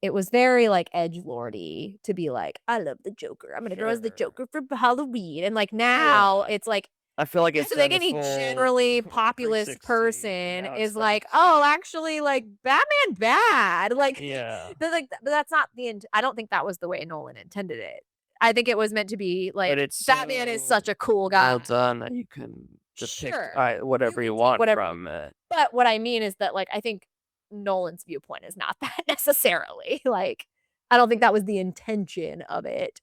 it was very, like, edgelordy to be like, "I love the Joker. I'm gonna go as the sure. Joker for Halloween," and, like, now Yeah. it's like I feel like it's just like done the any full generally 360. populist person Now it's is like like, "Oh, actually, like, Batman bad." Like, yeah. but that's not the I don't think that was the way Nolan intended it. I think it was meant to be But like, it's Batman is so such a cool well guy. done that you can depict Sure, you whatever can you take want whatever from it. but what I mean is that, like, I think Nolan's viewpoint is not that necessarily, like, I don't think that was the intention of it,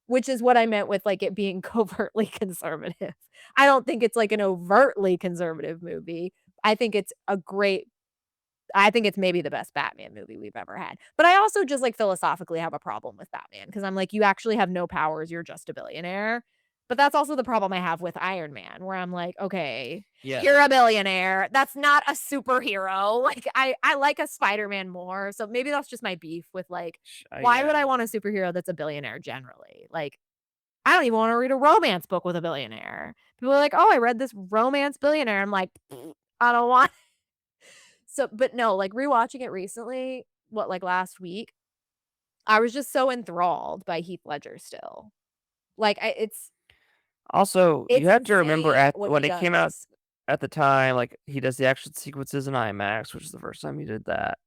which is what I meant with, like, it being covertly conservative. I don't think it's, like, an overtly conservative movie. I think it's a great I think it's maybe the best Batman movie we've ever had. But I also just, like, philosophically have a problem with Batman because 'cause I'm like, "You actually have no powers, you're just a billionaire." But that's also the problem I have with Iron Man, where I'm like, "Okay, Yeah. you're a billionaire. That's not a superhero." Like, I like a Spider-Man more, so maybe that's just my beef with, like, why would Yeah. I want a superhero that's a billionaire generally? Like, I don't even wanna read a romance book with a billionaire. People are like, "Oh, I read this romance billionaire." I'm like, I don't want so but no, like, rewatching it recently, like, last week, I was just so enthralled by Heath Ledger still. Like, I Also, you it's have to remember insane at what when he it came out does. at the time, like, he does the action sequences in IMAX, which is the first time he did that.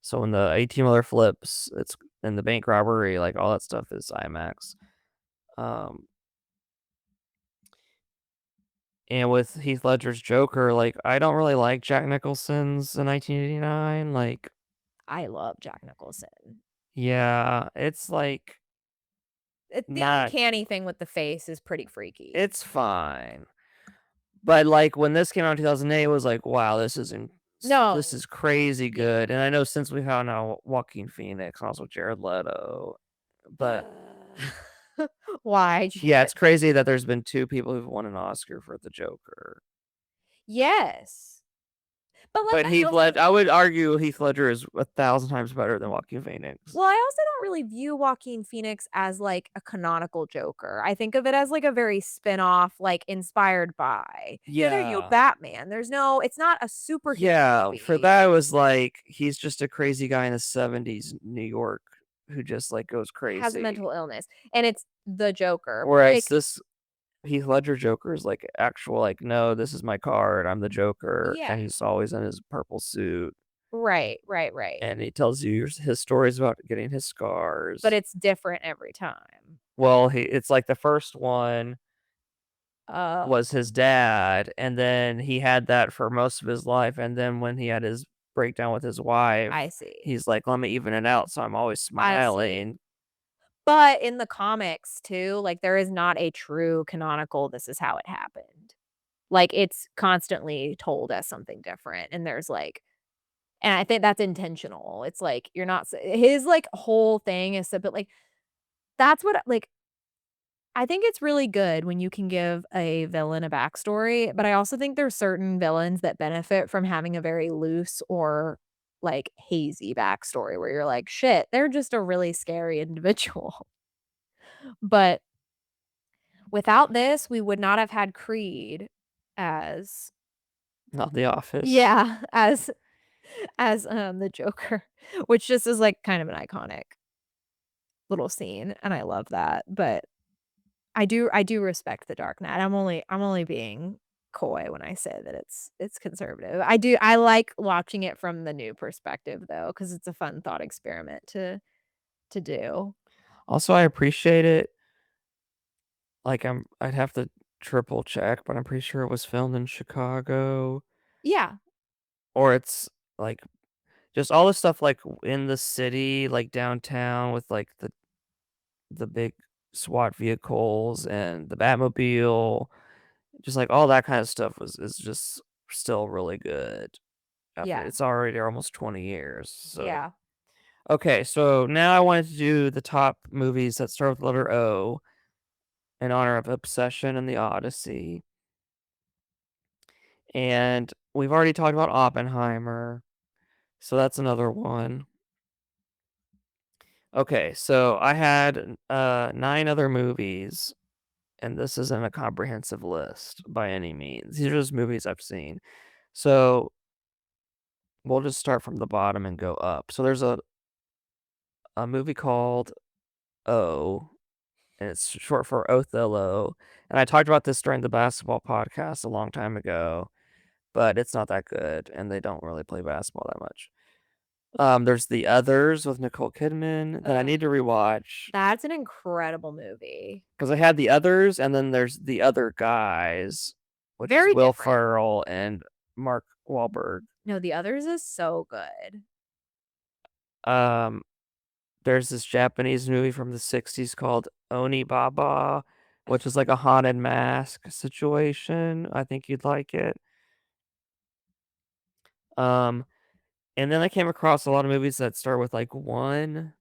So when the 18-wheeler flips, it's and the bank robbery, like, all that stuff is IMAX. Um, and with Heath Ledger's Joker, like, I don't really like Jack Nicholson's in 1989, like, I love Jack Nicholson. yeah, it's, like, The not uncanny thing with the face is pretty freaky. it's fine. But, like, when this came out in 2008, it was like, "Wow, this No. is crazy Yeah. good," and I know since we have now Joaquin Phoenix, and also Jared Leto, but Why, yeah, it's Jared? crazy that there's been 2 people who've won an Oscar for the Joker. Yes. But, like, But I would argue Heath Ledger is 1,000 times better than Joaquin Phoenix. well, I also don't really view Joaquin Phoenix as, like, a canonical Joker. I think of it as, like, a very spin-off, like, inspired by. Yeah. Batman. It's not a superhero Yeah, for movie. that, it was like, he's just a crazy guy in the '70s New York who just, like, goes Has a crazy. mental illness, and it's the Joker. Whereas Like this Heath Ledger Joker is like actual like, "No, this is my card, I'm the Joker," yeah. and he's always in his purple suit, Right, right, right. and he tells you his stories about getting his But scars. it's different every time. Well, it's like the first one Oh, was his dad, and then he had that for most of his life, and then when he had his breakdown with his I wife, see. he's like, "Let me even it out so I'm always I see. smiling." But in the comics too, like, there is not a true canonical, "This is how it happened." Like, it's constantly told as something different, and there's, like and I think that's intentional. It's like, you're not s his, like, whole thing is to but, like, that's what like, I think it's really good when you can give a villain a backstory, but I also think there's certain villains that benefit from having a very loose or, like, hazy backstory where you're like, "Shit, they're just a really scary individual." But without this, we would not have had Creed as Not The Office. yeah, the Joker, which just is, like, kind of an iconic little scene, and I love that, but I do respect The Dark Knight. I'm only being coy when I say that it's conservative. I like watching it from the new perspective though, because it's a fun thought experiment to do. Also, I appreciate it. Like, I'd have to triple check, but I'm pretty sure it was filmed in Chicago, Yeah, or it's, like, just all the stuff, like, in the city, like, downtown with, like, the big SWAT vehicles and the Batmobile, just, like, all that kinda stuff is just still really good after yeah, it's already almost 20 years, so yeah. okay, so now I wanted to do the top movies that start with the letter O in honor of Obsession and the Odyssey. And we've already talked about Oppenheimer, so that's another one. Okay, so I had 9 other movies, and this isn't a comprehensive list by any means. These are just movies I've seen. So we'll just start from the bottom and go up. So there's a movie called O, and it's short for Othello. And I talked about this during the basketball podcast a long time ago, but it's not that good, and they don't really play basketball that much. There's The Others with Nicole Kidman that I Ugh, need to rewatch that's an incredible movie. because I had The Others, and then there's The Other Guys, which is Very Will different. Ferrell and Mark Wahlberg. No, The Others is so good. Um, there's this Japanese movie from the '60s called Oni Baba, which is like a haunted mask situation. I think you'd like it. Um, and then I came across a lot of movies that start with like one.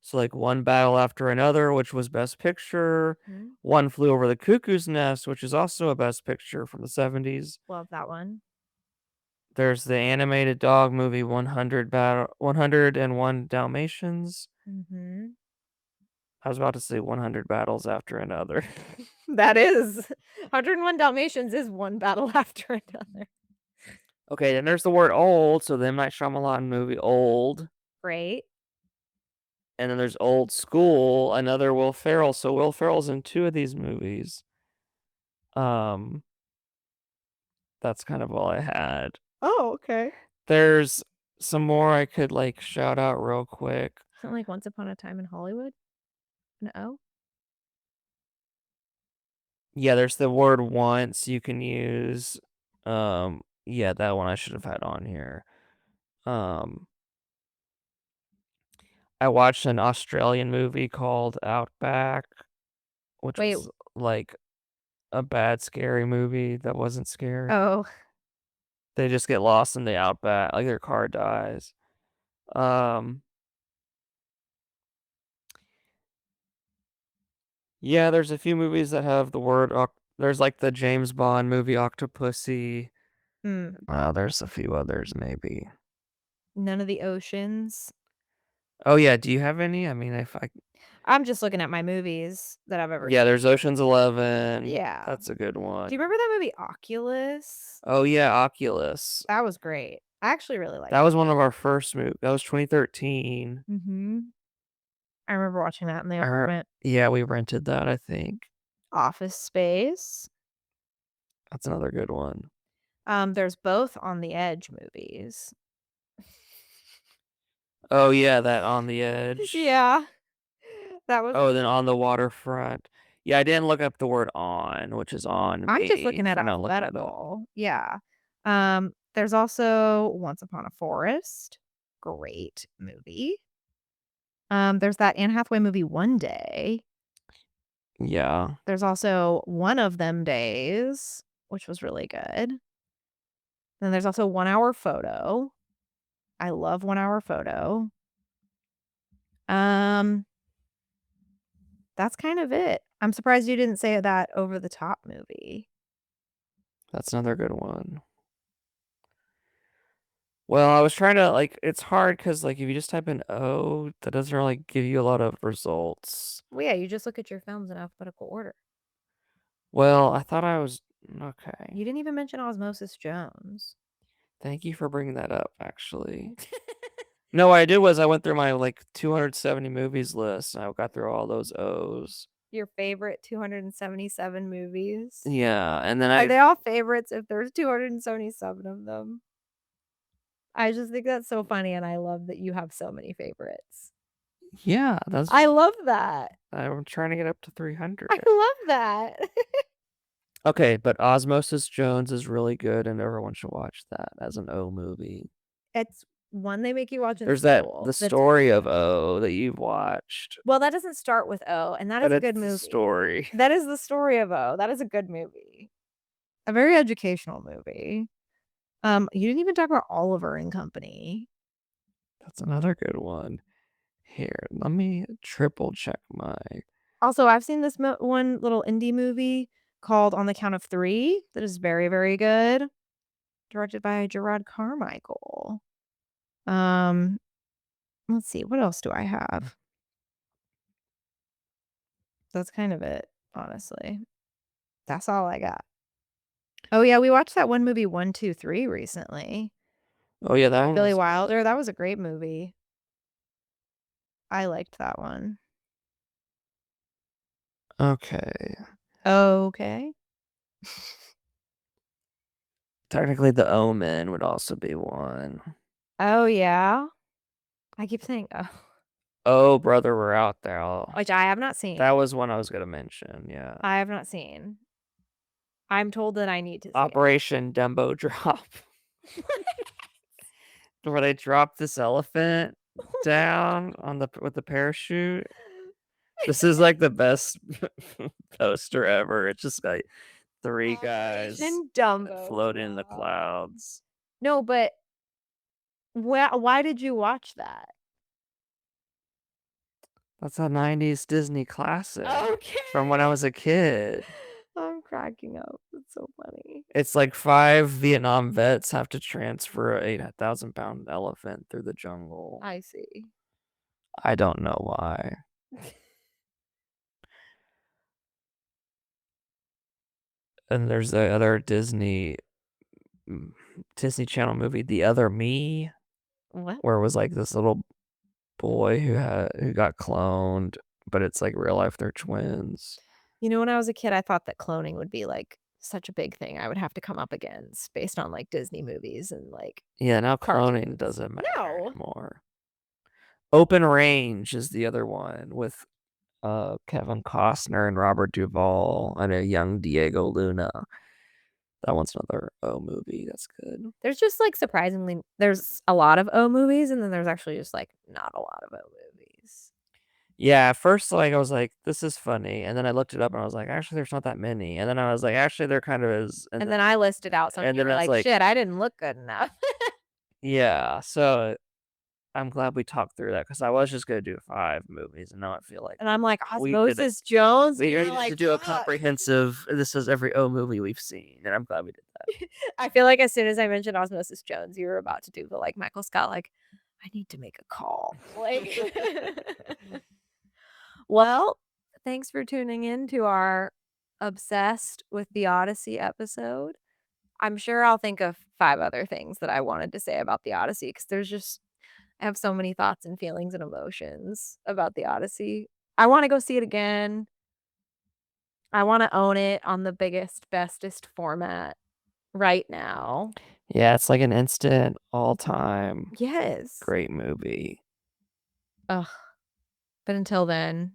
So, like, One Battle After Another, which was Best Picture, Mhm. One Flew Over the Cuckoo's Nest, which is also a Best Picture from the '70s. Love that one. There's the animated dog movie 101 Dalmatians. Mhm. I was about to say 100 Battles After Another. That is 101 Dalmatians is one battle after another. Okay, then there's the word old, so the M. Night Shyamalan movie Old. Great. And then there's Old School, another Will Ferrell. So Will Ferrell's in two of these movies. Um, that's kind of all I had. Oh, okay. There's some more I could like shout out real quick. Something like Once Upon a Time in Hollywood? No? Yeah, there's the word once you can use. Yeah, that one I should have had on here. Um, I watched an Australian movie called Outback, which Wait. was like a bad scary movie that wasn't scary. Oh. They just get lost in the outback, like their car dies. Um, yeah, there's a few movies that have the word. There's like the James Bond movie Octopussy. Hmm. There's a few others maybe. None of the oceans. Oh yeah, do you have any? I mean, if I I'm just looking at my movies that I've ever yeah, seen. there's Ocean's 11. Yeah. That's a good Do you one. remember that movie Oculus? Oh yeah, Oculus. That was great. I actually really liked That that. was one of our first movies. That was 2013. Mhm. I remember watching that in the Our, apartment. yeah, we rented that, I think. Office Space. That's another good one. There's both On the Edge movies. Oh yeah, that On the Edge. Yeah. That was Oh, then On the Waterfront. Yeah, I didn't look up the word on, which is on I'm just me looking at for not looking it up. alphabetical. Yeah. There's also Once Upon a Forest. Great movie. There's that Anne Hathaway movie One Day. Yeah, There's also One of Them Days, which was really good. Then there's also 1 Hour Photo. I love 1 Hour Photo. Um, that's kind of it. I'm surprised you didn't say that Over the Top movie. that's another good one. Well, I was trying to like it's hard because like if you just type in O, that doesn't really give you a lot of results. Well, yeah, you just look at your films in alphabetical order. Well, I thought I was okay. You didn't even mention Osmosis Jones. Thank you for bringing that up, actually. No, what I did was I went through my like 270 movies list and I got through all those O's. Your favorite 277 movies? Yeah, and then Are I they all favorites if there's 277 of them? I just think that's so funny, and I love that you have so many favorites. yeah, that's I love that. I'm trying to get up to 300. I love that. Okay, but Osmosis Jones is really good and everyone should watch that as an O movie. It's one they make you watch in There's that school. the That's story of O that you've watched, well, that doesn't start with O, and that but is a it's good the movie. story. That is the story of O. That is a good movie. A very educational movie. You didn't even talk about Oliver& and Company. That's another good one. Here, let me triple check my. Also, I've seen this one little indie movie called On the Count of Three that is very, very good, directed by Gerard Carmichael. Um, let's see, what else do I have? That's kind of it, honestly. That's all I got. Oh, yeah, we watched that one movie, 1, 2, 3 recently. Oh yeah, that one Billy was Wilder, that was a great movie. I liked that one. okay. Okay. Technically, The Omen would also be one. Oh, yeah? I keep saying, "Oh," Oh, brother, we're out there. which I have not seen. That was one I was gonna mention. Yeah, I have not seen. I'm told that I need to see it. Operation Dumbo Drop, where they drop this elephant down on the with the parachute. This is like the best poster ever. It's just like three guys Operation Dumbo floating in the Drop. clouds. No, but why did you watch that? That's a 90s Disney classic Okay. from when I was a kid. I'm cracking up. It's so funny. It's like 5 Vietnam vets have to transfer a 8,000-pound elephant through the jungle. I see. I don't know why. And there's the other Disney Channel movie, The Other Me, What? where it was like this little boy who got cloned, but it's, like, real life, they're twins. You know, when I was a kid, I thought that cloning would be, like, such a big thing I would have to come up against based on, like, Disney movies and, like, Yeah, now cloning cartoons. doesn't matter No. anymore. Open Range is the other one with, Kevin Costner and Robert Duvall and a young Diego Luna. That one's another O movie, that's good. There's just, like, surprisingly there's a lot of O movies, and then there's actually just, like, not a lot of O movies. Yeah, at first, like, I was like, "This is funny," and then I looked it up and I was like, "Actually, there's not that many," and then I was like, "Actually, there kind of is," And then I listed out some, and you then were I was like, like, "Shit, I didn't look good enough." yeah, so I'm glad we talked through that because I was just gonna do 5 movies, and now I feel like And I'm like, we did it. "Osmosis Jones?" We And you're needed to like, do a "Fuck." comprehensive this is every O movie we've seen, and I'm glad we did that. I feel like as soon as I mentioned Osmosis Jones, you were about to do the, like, Michael Scott, like, "I need to make a call." Like Well, thanks for tuning in to our obsessed with the Odyssey episode. I'm sure I'll think of 5 other things that I wanted to say about the Odyssey because there's just I have so many thoughts and feelings and emotions about the Odyssey. I wanna go see it again. I wanna own it on the biggest, bestest format right now. Yeah, it's like an instant, all-time Yes. great movie. Ugh, but until then,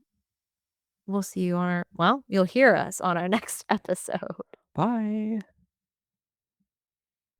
we'll see you on our well, you'll hear us on our next episode. Bye.